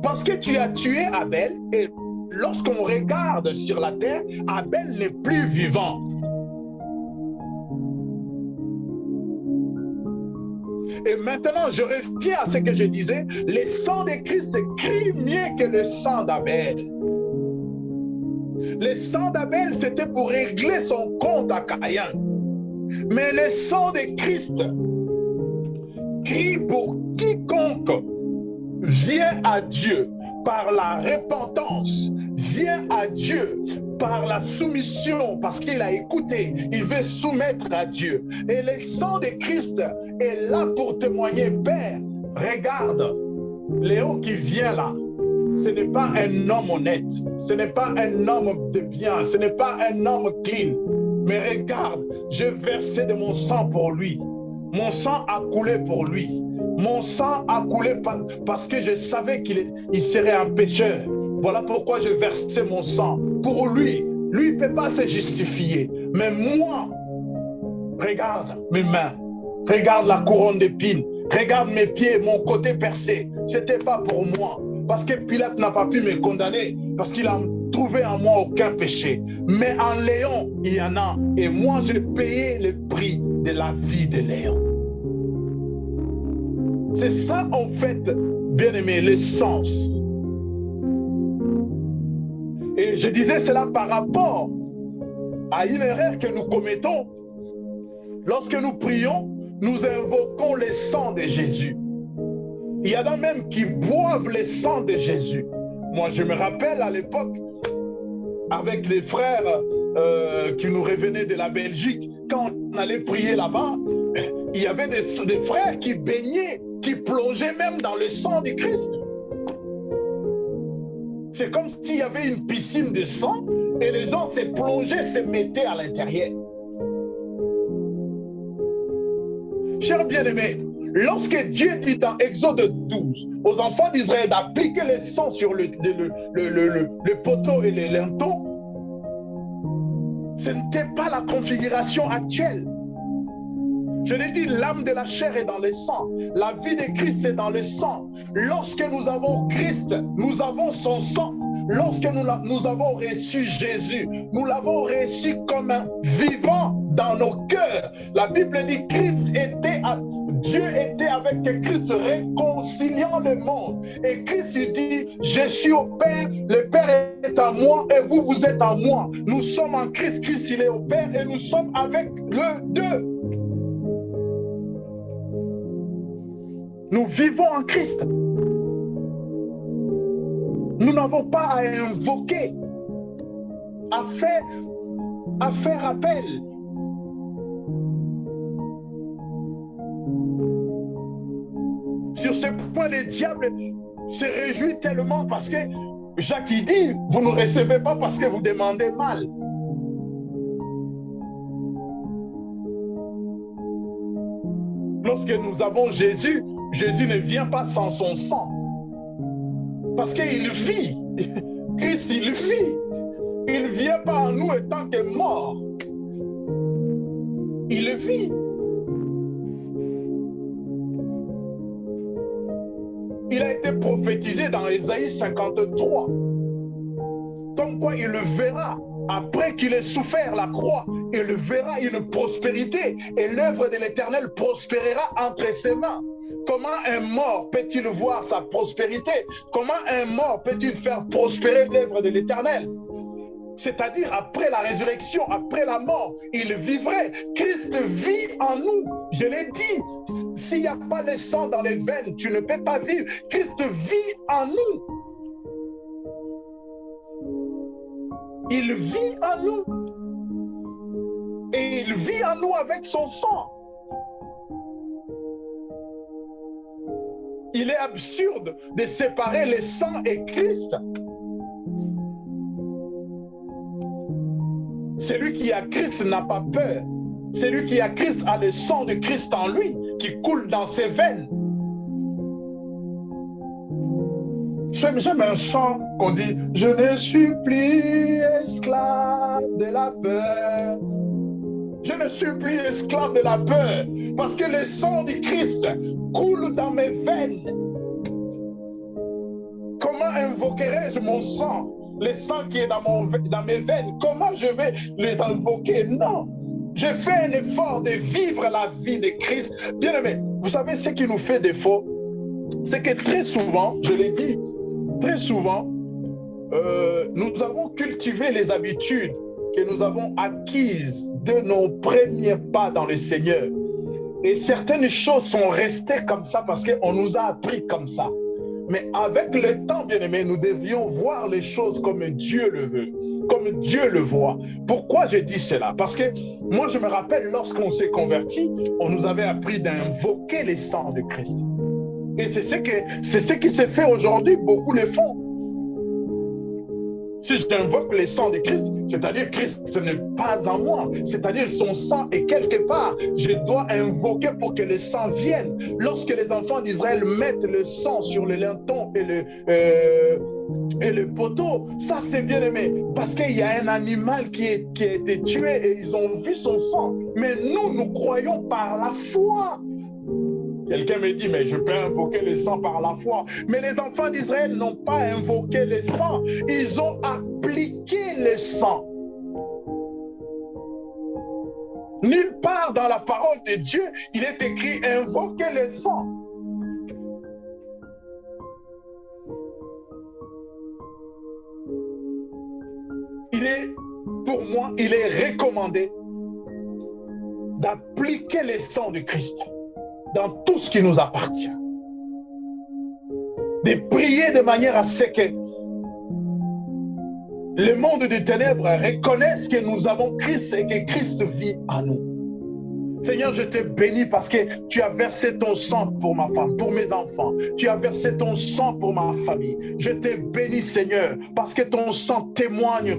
Parce que tu as tué Abel, et lorsqu'on regarde sur la terre, Abel n'est plus vivant. Et maintenant, je reviens à ce que je disais, le sang de Christ crie mieux que le sang d'Abel. Le sang d'Abel, c'était pour régler son compte à Caïn. Mais le sang de Christ crie pour quiconque vient à Dieu par la repentance, vient à Dieu par la soumission, parce qu'il a écouté, il veut soumettre à Dieu. Et le sang de Christ est là pour témoigner, Père, regarde, Léo qui vient là, ce n'est pas un homme honnête, ce n'est pas un homme de bien, ce n'est pas un homme clean, mais regarde, j'ai versé de mon sang pour lui, mon sang a coulé pour lui. Mon sang a coulé parce que je savais qu'il serait un pécheur. Voilà pourquoi je versais mon sang. Pour lui, lui ne peut pas se justifier. Mais moi, regarde mes mains, regarde la couronne d'épines, regarde mes pieds, mon côté percé. Ce n'était pas pour moi. Parce que Pilate n'a pas pu me condamner. Parce qu'il a trouvé en moi aucun péché. Mais en Léon, il y en a. Et moi, j'ai payé le prix de la vie de Léon. C'est ça, en fait, bien aimé, l'essence. Et je disais cela par rapport à une erreur que nous commettons. Lorsque nous prions, nous invoquons le sang de Jésus. Il y en a même qui boivent le sang de Jésus. Moi, je me rappelle à l'époque, avec les frères qui nous revenaient de la Belgique, quand on allait prier là-bas, il y avait des frères qui baignaient, qui plongeaient même dans le sang du Christ. C'est comme s'il y avait une piscine de sang et les gens se plongeaient, se mettaient à l'intérieur. Chers bien-aimés, lorsque Dieu dit dans Exode 12 aux enfants d'Israël d'appliquer le sang sur le poteau et les linteaux, ce n'était pas la configuration actuelle. Je l'ai dit, l'âme de la chair est dans le sang. La vie de Christ est dans le sang. Lorsque nous avons Christ, nous avons son sang. Lorsque nous avons reçu Jésus, nous l'avons reçu comme un vivant dans nos cœurs. La Bible dit Dieu était avec Christ réconciliant le monde. Et Christ dit, je suis au Père, le Père est en moi et vous, vous êtes en moi. Nous sommes en Christ, Christ il est au Père et nous sommes avec le deux. Nous vivons en Christ. Nous n'avons pas à invoquer, à faire appel. Sur ce point, le diable se réjouit tellement parce que Jacques il dit, vous ne recevez pas parce que vous demandez mal. Lorsque nous avons Jésus, Jésus ne vient pas sans son sang. Parce qu'il vit. Christ, il vit. Il ne vient pas en nous étant que mort. Il vit. Il a été prophétisé dans Ésaïe 53. Comme quoi il le verra. Après qu'il ait souffert la croix, il verra une prospérité. Et l'œuvre de l'Éternel prospérera entre ses mains. Comment un mort peut-il voir sa prospérité? Comment un mort peut-il faire prospérer l'œuvre de l'Éternel? C'est-à-dire après la résurrection, après la mort, il vivrait. Christ vit en nous. Je l'ai dit, s'il n'y a pas le sang dans les veines, tu ne peux pas vivre. Christ vit en nous. Il vit en nous. Et il vit en nous avec son sang. Il est absurde de séparer le sang et Christ. Celui qui a Christ n'a pas peur. Celui qui a Christ a le sang de Christ en lui, qui coule dans ses veines. J'aime un chant qu'on dit « Je ne suis plus esclave de la peur ». Je ne suis plus esclave de la peur parce que le sang du Christ coule dans mes veines. Comment invoquerai-je mon sang? Le sang qui est dans mes veines, comment je vais les invoquer? Non. Je fais un effort de vivre la vie de Christ. Bien aimé, vous savez ce qui nous fait défaut? C'est que très souvent, je l'ai dit, très souvent, nous avons cultivé les habitudes que nous avons acquises de nos premiers pas dans le Seigneur. Et certaines choses sont restées comme ça parce qu'on nous a appris comme ça. Mais avec le temps, bien-aimé, nous devions voir les choses comme Dieu le veut, comme Dieu le voit. Pourquoi je dis cela? Parce que moi, je me rappelle, lorsqu'on s'est converti, on nous avait appris d'invoquer les sangs de Christ. Et c'est ce qui s'est fait aujourd'hui, beaucoup le font. Si j'invoque le sang de Christ, c'est-à-dire Christ n'est pas en moi, c'est-à-dire son sang est quelque part. Je dois invoquer pour que le sang vienne. Lorsque les enfants d'Israël mettent le sang sur le linteau et le poteau, ça c'est bien aimé, parce qu'il y a un animal qui a été tué et ils ont vu son sang. Mais nous croyons par la foi. Quelqu'un me dit, mais je peux invoquer le sang par la foi. Mais les enfants d'Israël n'ont pas invoqué le sang. Ils ont appliqué le sang. Nulle part dans la parole de Dieu, il est écrit invoquer le sang. Pour moi, il est recommandé d'appliquer le sang de Christ dans tout ce qui nous appartient. De prier de manière à ce que le monde des ténèbres reconnaisse que nous avons Christ et que Christ vit en nous. Seigneur, je te bénis parce que tu as versé ton sang pour ma femme, pour mes enfants. Tu as versé ton sang pour ma famille. Je te bénis, Seigneur, parce que ton sang témoigne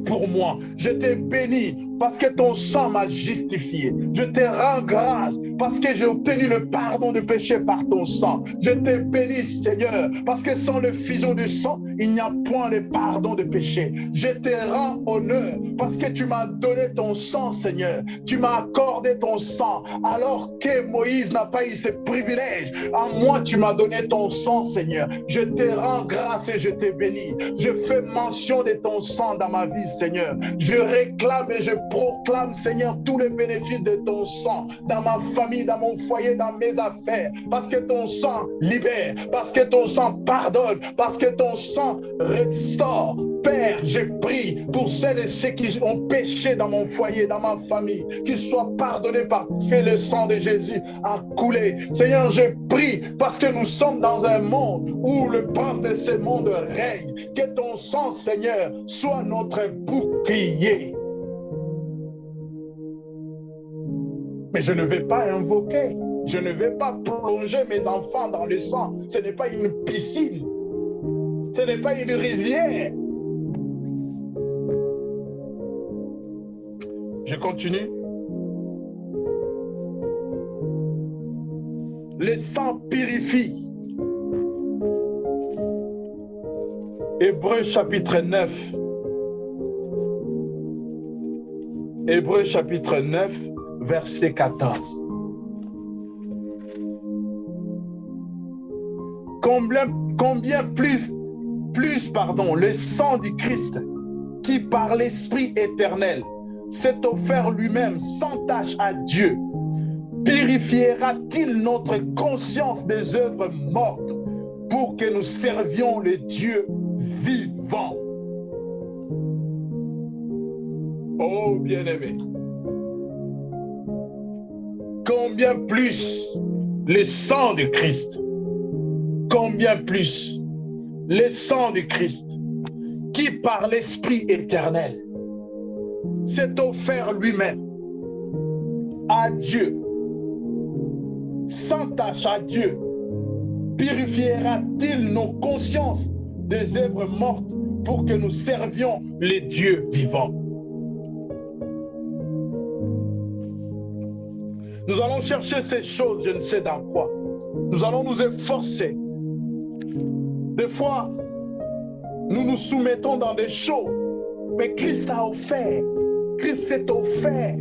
pour moi. Je te bénis parce que ton sang m'a justifié. Je te rends grâce parce que j'ai obtenu le pardon de péché par ton sang. Je te bénis, Seigneur, parce que sans le fusion du sang, il n'y a point le pardon de péché. Je te rends honneur parce que tu m'as donné ton sang, Seigneur. Tu m'as accordé ton sang alors que Moïse n'a pas eu ce privilège. À moi, tu m'as donné ton sang, Seigneur. Je te rends grâce et je te bénis. Je fais mention de ton sang dans ma vie, Seigneur. Je réclame et je proclame, Seigneur, tous les bénéfices de ton sang dans ma famille, dans mon foyer, dans mes affaires. Parce que ton sang libère, parce que ton sang pardonne, parce que ton sang restaure. Père, je prie pour celles et ceux qui ont péché dans mon foyer, dans ma famille, qu'ils soient pardonnés parce que le sang de Jésus a coulé. Seigneur, je prie parce que nous sommes dans un monde où le prince de ce monde règne. Que ton sang, Seigneur, soit notre bouclier. Mais je ne vais pas invoquer, je ne vais pas plonger mes enfants dans le sang. Ce n'est pas une piscine, ce n'est pas une rivière. Je continue. Le sang purifie. Hébreux chapitre 9. Hébreux chapitre 9, verset 14. Combien plus le sang du Christ, qui par l'Esprit éternel s'est offert lui-même sans tache à Dieu, purifiera-t-il notre conscience des œuvres mortes pour que nous servions le Dieu vivant? Oh bien-aimé, combien plus le sang de Christ, combien plus le sang de Christ, qui par l'Esprit éternel s'est offert lui-même à Dieu, sans tache à Dieu, purifiera-t-il nos consciences des œuvres mortes pour que nous servions les dieux vivants? Nous allons chercher ces choses, je ne sais dans quoi. Nous allons nous efforcer. Des fois, nous nous soumettons dans des choses, mais Christ a offert. Christ s'est offert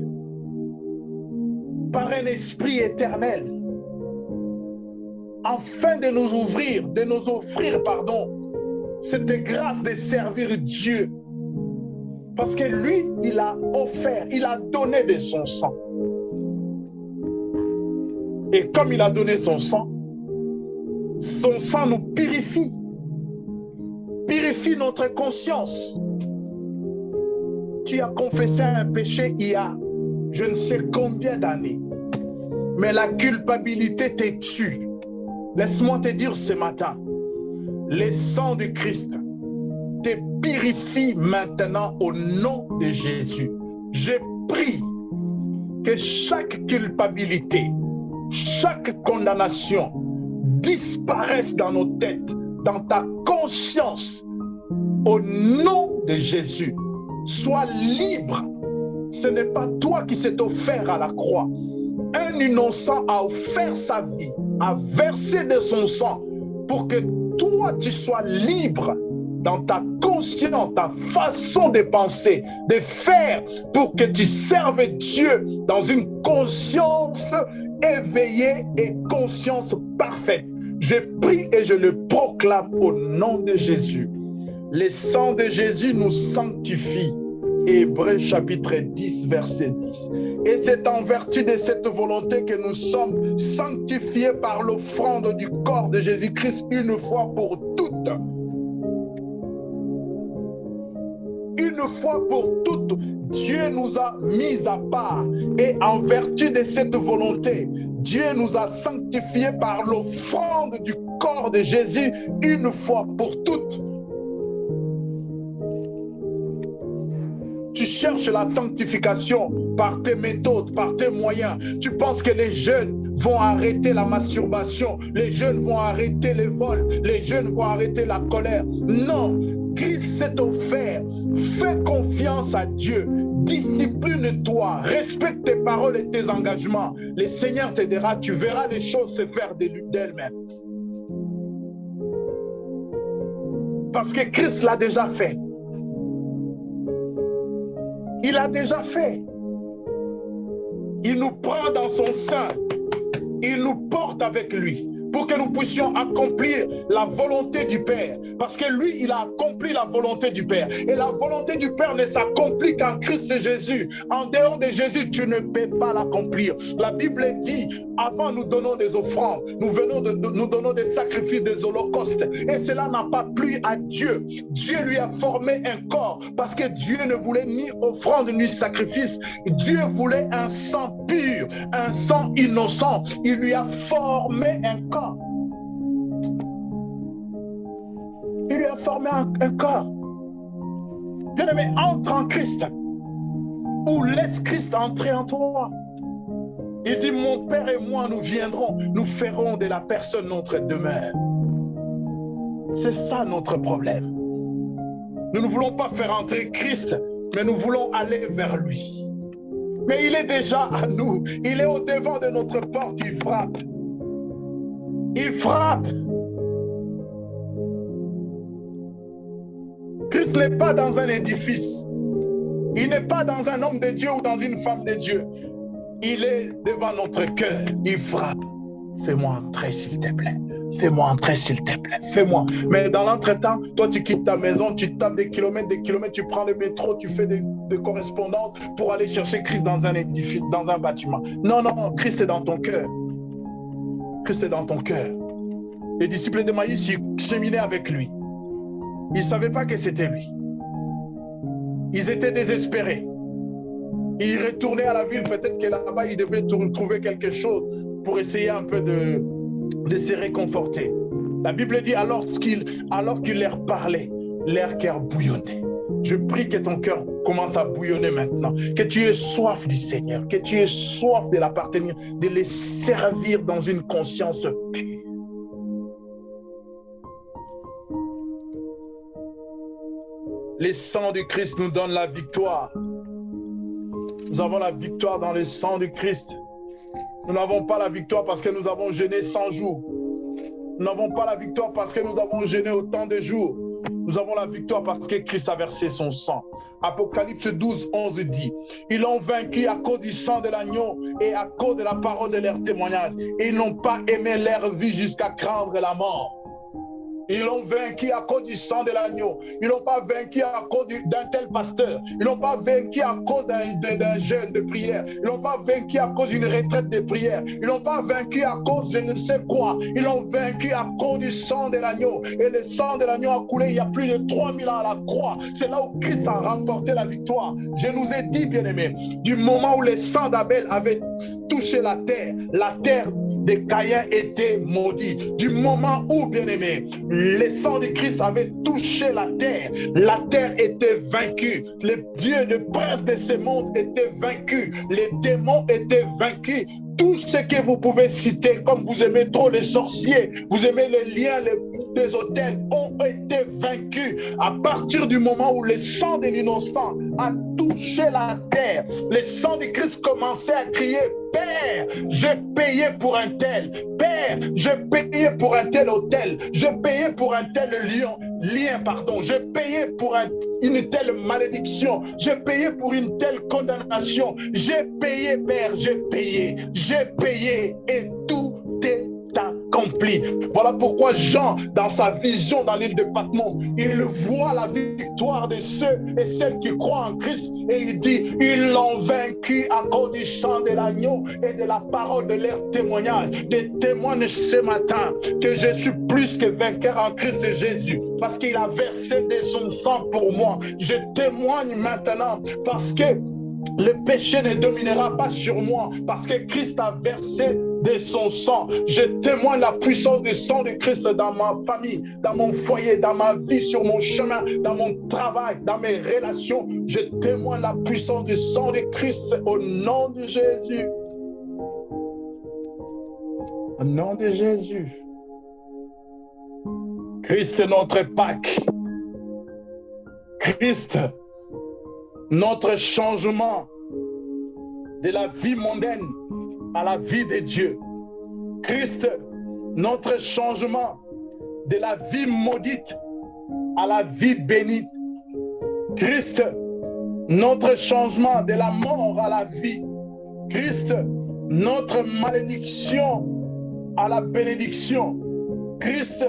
par un esprit éternel afin de nous offrir, cette grâce de servir Dieu. Parce que lui, il a offert, il a donné de son sang. Et comme il a donné son sang nous purifie notre conscience. Tu as confessé un péché il y a je ne sais combien d'années, mais la culpabilité te tue. Laisse-moi te dire ce matin, le sang de Christ te purifie maintenant au nom de Jésus. Je prie que chaque culpabilité, chaque condamnation disparaisse dans nos têtes, dans ta conscience, au nom de Jésus. Sois libre. Ce n'est pas toi qui s'est offert à la croix. Un innocent a offert sa vie, a versé de son sang pour que toi tu sois libre dans ta conscience, ta façon de penser, de faire, pour que tu serves Dieu dans une conscience éveillée et conscience parfaite. Je prie et je le proclame au nom de Jésus. Le sang de Jésus nous sanctifie. Hébreux chapitre 10, verset 10. Et c'est en vertu de cette volonté que nous sommes sanctifiés par l'offrande du corps de Jésus-Christ une fois pour toutes. Une fois pour toutes, Dieu nous a mis à part. Et en vertu de cette volonté, Dieu nous a sanctifiés par l'offrande du corps de Jésus une fois pour toutes. Tu cherches la sanctification par tes méthodes, par tes moyens. Tu penses que les jeunes vont arrêter la masturbation, les jeunes vont arrêter les vols, les jeunes vont arrêter la colère. Non, Christ s'est offert. Fais confiance à Dieu. Discipline-toi, respecte tes paroles et tes engagements. Le Seigneur t'aidera, tu verras les choses se faire d'elles-mêmes. Parce que Christ l'a déjà fait. Il a déjà fait. Il nous prend dans son sein. Il nous porte avec lui pour que nous puissions accomplir la volonté du Père. Parce que lui, il a accompli la volonté du Père. Et la volonté du Père ne s'accomplit qu'en Christ Jésus. En dehors de Jésus, tu ne peux pas l'accomplir. La Bible dit, avant nous donnons des offrandes, nous donnons des sacrifices, des holocaustes. Et cela n'a pas plu à Dieu. Dieu lui a formé un corps parce que Dieu ne voulait ni offrande ni sacrifice. Dieu voulait un sang pur, un sang innocent. Il lui a formé un corps. Il lui a formé un corps. Bien-aimé, entre en Christ ou laisse Christ entrer en toi. Il dit, mon Père et moi, nous viendrons, nous ferons de la personne notre demeure. C'est ça notre problème. Nous ne voulons pas faire entrer Christ, mais nous voulons aller vers lui. Mais il est déjà à nous. Il est au devant de notre porte, il frappe. Il frappe. Christ n'est pas dans un édifice. Il n'est pas dans un homme de Dieu ou dans une femme de Dieu. Il est devant notre cœur. Il frappe. Fais-moi entrer, s'il te plaît. Fais-moi entrer, s'il te plaît. Fais-moi. Mais dans l'entretemps, toi, tu quittes ta maison, tu tapes des kilomètres, tu prends le métro, tu fais des correspondances pour aller chercher Christ dans un édifice, dans un bâtiment. Non, non, Christ est dans ton cœur. Christ est dans ton cœur. Les disciples d'Emmaüs, ils cheminaient avec lui. Ils ne savaient pas que c'était lui. Ils étaient désespérés. Ils retournaient à la ville, peut-être que là-bas, ils devaient trouver quelque chose pour essayer un peu de se réconforter. La Bible dit, alors qu'il leur parlait, leur cœur bouillonnait. Je prie que ton cœur commence à bouillonner maintenant, que tu aies soif du Seigneur, que tu aies soif de l'appartenir, de les servir dans une conscience pure. Le sang du Christ nous donne la victoire. Nous avons la victoire dans le sang du Christ. Nous n'avons pas la victoire parce que nous avons jeûné 100 jours. Nous n'avons pas la victoire parce que nous avons jeûné autant de jours. Nous avons la victoire parce que Christ a versé son sang. Apocalypse 12, 11 dit, ils l'ont vaincu à cause du sang de l'agneau et à cause de la parole de leur témoignage. Ils n'ont pas aimé leur vie jusqu'à craindre la mort. Ils l'ont vaincu à cause du sang de l'agneau. Ils l'ont pas vaincu à cause d'un tel pasteur. Ils l'ont pas vaincu à cause d'un jeûne de prière. Ils l'ont pas vaincu à cause d'une retraite de prière. Ils l'ont pas vaincu à cause de je ne sais quoi. Ils l'ont vaincu à cause du sang de l'agneau. Et le sang de l'agneau a coulé il y a plus de 3000 ans à la croix. C'est là où Christ a remporté la victoire. Je nous ai dit, bien-aimés, du moment où le sang d'Abel avait touché la terre de Caïn était maudit. Du moment où, bien-aimé, le sang de Christ avait touché la terre était vaincue. Les dieux, le prince de ce monde était vaincu. Les démons étaient vaincus. Tout ce que vous pouvez citer, comme vous aimez trop les sorciers, vous aimez les liens, les autels, ont été vaincus. À partir du moment où le sang de l'innocent a touché la terre, le sang de Christ commençait à crier, Père, j'ai payé pour un tel. Père, j'ai payé pour un tel hôtel. J'ai payé pour un tel lien. J'ai payé pour une telle malédiction. J'ai payé pour une telle condamnation. J'ai payé, Père, j'ai payé. J'ai payé et tout est accompli. Voilà pourquoi Jean, dans sa vision dans l'île de Patmos, il voit la victoire de ceux et celles qui croient en Christ et il dit, ils l'ont vaincu à cause du sang de l'agneau et de la parole de leur témoignage. Des témoignent ce matin que je suis plus que vainqueur en Christ Jésus parce qu'il a versé de son sang pour moi. Je témoigne maintenant parce que le péché ne dominera pas sur moi parce que Christ a versé de son sang. Je témoigne la puissance du sang de Christ dans ma famille, dans mon foyer, dans ma vie, sur mon chemin, dans mon travail, dans mes relations. Je témoigne la puissance du sang de Christ au nom de Jésus. Au nom de Jésus. Christ est notre Pâque. Christ, notre changement de la vie mondaine à la vie de Dieu. Christ, notre changement de la vie maudite à la vie bénite. Christ, notre changement de la mort à la vie. Christ, notre malédiction à la bénédiction. Christ,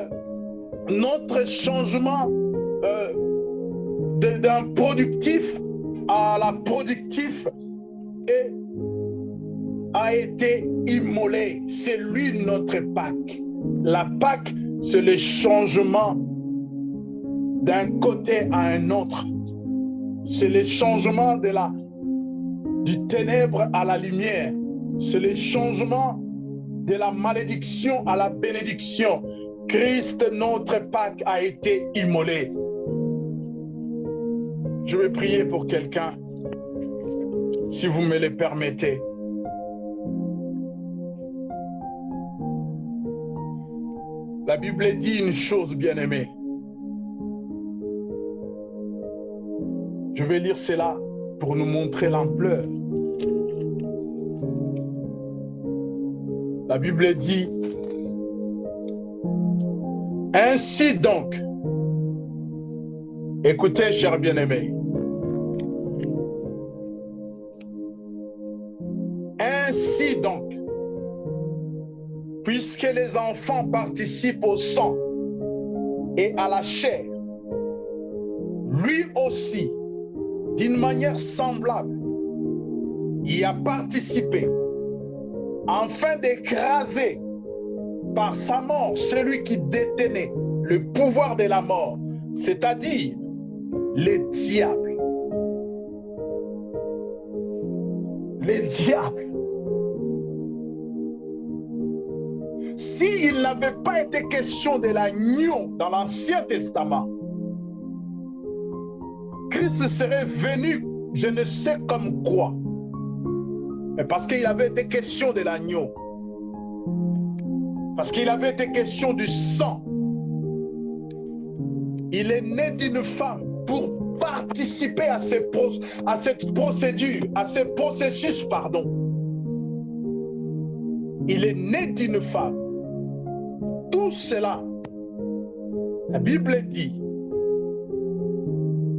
notre changement d'un productif à la productif et a été immolé. C'est lui notre Pâque. La Pâque, c'est le changement d'un côté à un autre. C'est le changement du ténèbre à la lumière. C'est le changement de la malédiction à la bénédiction. Christ, notre Pâque, a été immolé. Je vais prier pour quelqu'un, si vous me le permettez. La Bible dit une chose, bien-aimée. Je vais lire cela pour nous montrer l'ampleur. La Bible dit, ainsi donc, écoutez, chers bien-aimés, ainsi donc, puisque les enfants participent au sang et à la chair, lui aussi, d'une manière semblable, y a participé, afin d'écraser par sa mort celui qui détenait le pouvoir de la mort, c'est-à-dire les diables. Les diables. S'il n'avait pas été question de l'agneau dans l'Ancien Testament, Christ serait venu, je ne sais comme quoi, mais parce qu'il avait été question de l'agneau, parce qu'il avait été question du sang. Il est né d'une femme pour participer à cette procédure, à ce processus, pardon. Il est né d'une femme. Tout cela, la Bible dit,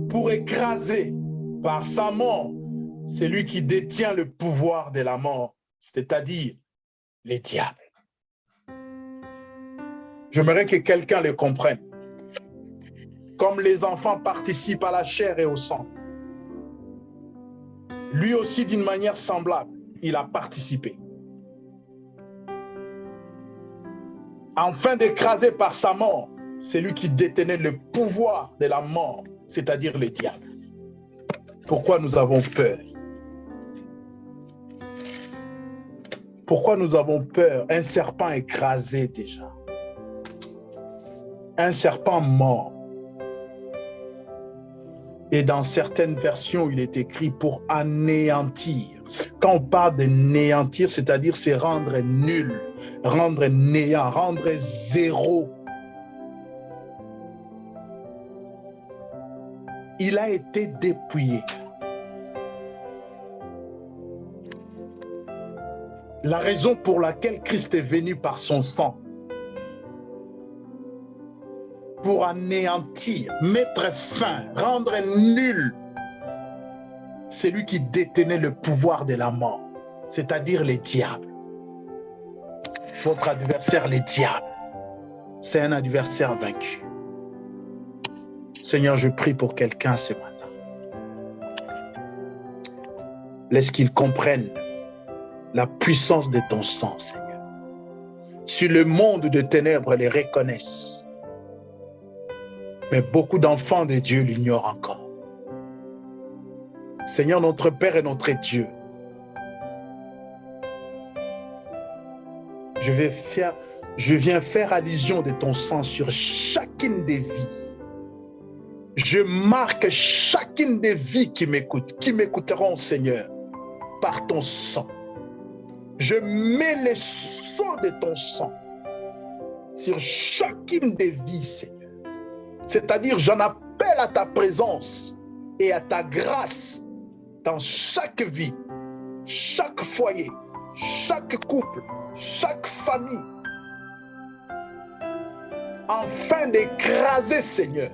pour écraser par sa mort celui qui détient le pouvoir de la mort, c'est-à-dire les diables. J'aimerais que quelqu'un le comprenne. Comme les enfants participent à la chair et au sang, lui aussi d'une manière semblable, il a participé. Afin d'écraser par sa mort celui qui détenait le pouvoir de la mort, c'est-à-dire le diable. Pourquoi nous avons peur? Pourquoi nous avons peur? Un serpent écrasé déjà. Un serpent mort. Et dans certaines versions, il est écrit pour anéantir. Quand on parle de néantir, c'est-à-dire c'est rendre nul, rendre néant, rendre zéro. Il a été dépouillé. La raison pour laquelle Christ est venu par son sang, pour anéantir, mettre fin, rendre nul celui qui détenait le pouvoir de la mort, c'est-à-dire les diables. Votre adversaire, le diable, c'est un adversaire vaincu. Seigneur, je prie pour quelqu'un ce matin. Laisse qu'il comprenne la puissance de ton sang, Seigneur. Sur le monde de ténèbres les reconnaissent. Mais beaucoup d'enfants de Dieu l'ignorent encore. Seigneur, notre Père et notre Dieu, je viens faire allusion de ton sang sur chacune des vies. Je marque chacune des vies qui m'écouteront, Seigneur, par ton sang. Je mets les sceaux de ton sang sur chacune des vies, Seigneur. C'est-à-dire, j'en appelle à ta présence et à ta grâce dans chaque vie, chaque foyer, chaque couple, chaque famille, afin d'écraser, Seigneur,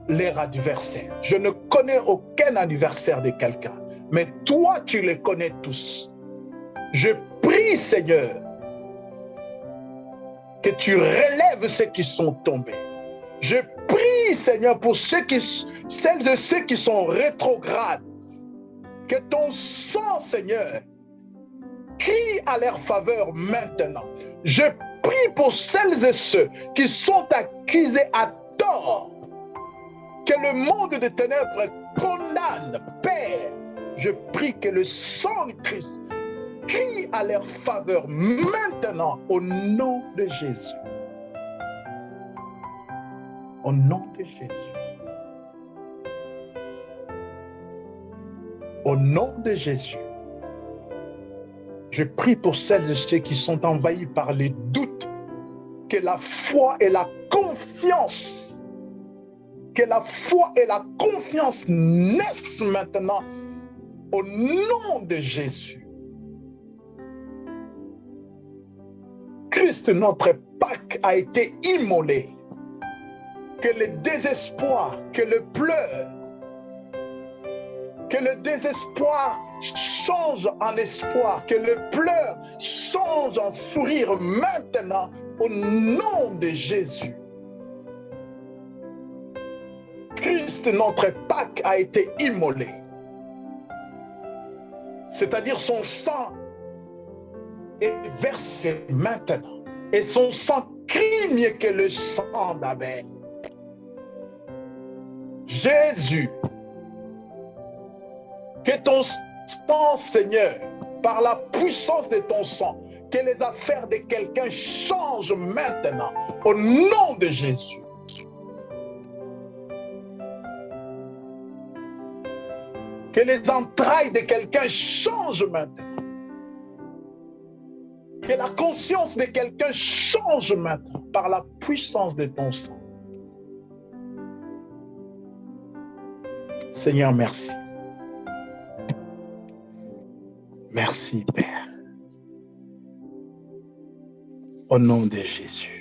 leur adversaire. Je ne connais aucun adversaire de quelqu'un, mais toi, tu les connais tous. Je prie, Seigneur, que tu relèves ceux qui sont tombés. Je prie, Seigneur, pour celles et ceux qui sont rétrogrades, que ton sang, Seigneur, crie à leur faveur maintenant. Je prie pour celles et ceux qui sont accusés à tort, que le monde des ténèbres condamne, Père. Je prie que le sang de Christ crie à leur faveur maintenant au nom de Jésus. Au nom de Jésus. Au nom de Jésus. Je prie pour celles et ceux qui sont envahis par les doutes, que la foi et la confiance, naissent maintenant au nom de Jésus. Christ, notre Pâque, a été immolé. Que le désespoir, que le pleur, que le désespoir change en espoir, que le pleur change en sourire maintenant au nom de Jésus. Christ, notre Pâque, a été immolé. C'est-à-dire son sang est versé maintenant. Et son sang crie mieux que le sang d'Abel. Jésus, que ton sang, Seigneur, par la puissance de ton sang, que les affaires de quelqu'un changent maintenant, au nom de Jésus. Que les entrailles de quelqu'un changent maintenant. Que la conscience de quelqu'un change maintenant par la puissance de ton sang. Seigneur, merci. Merci, Père. Au nom de Jésus.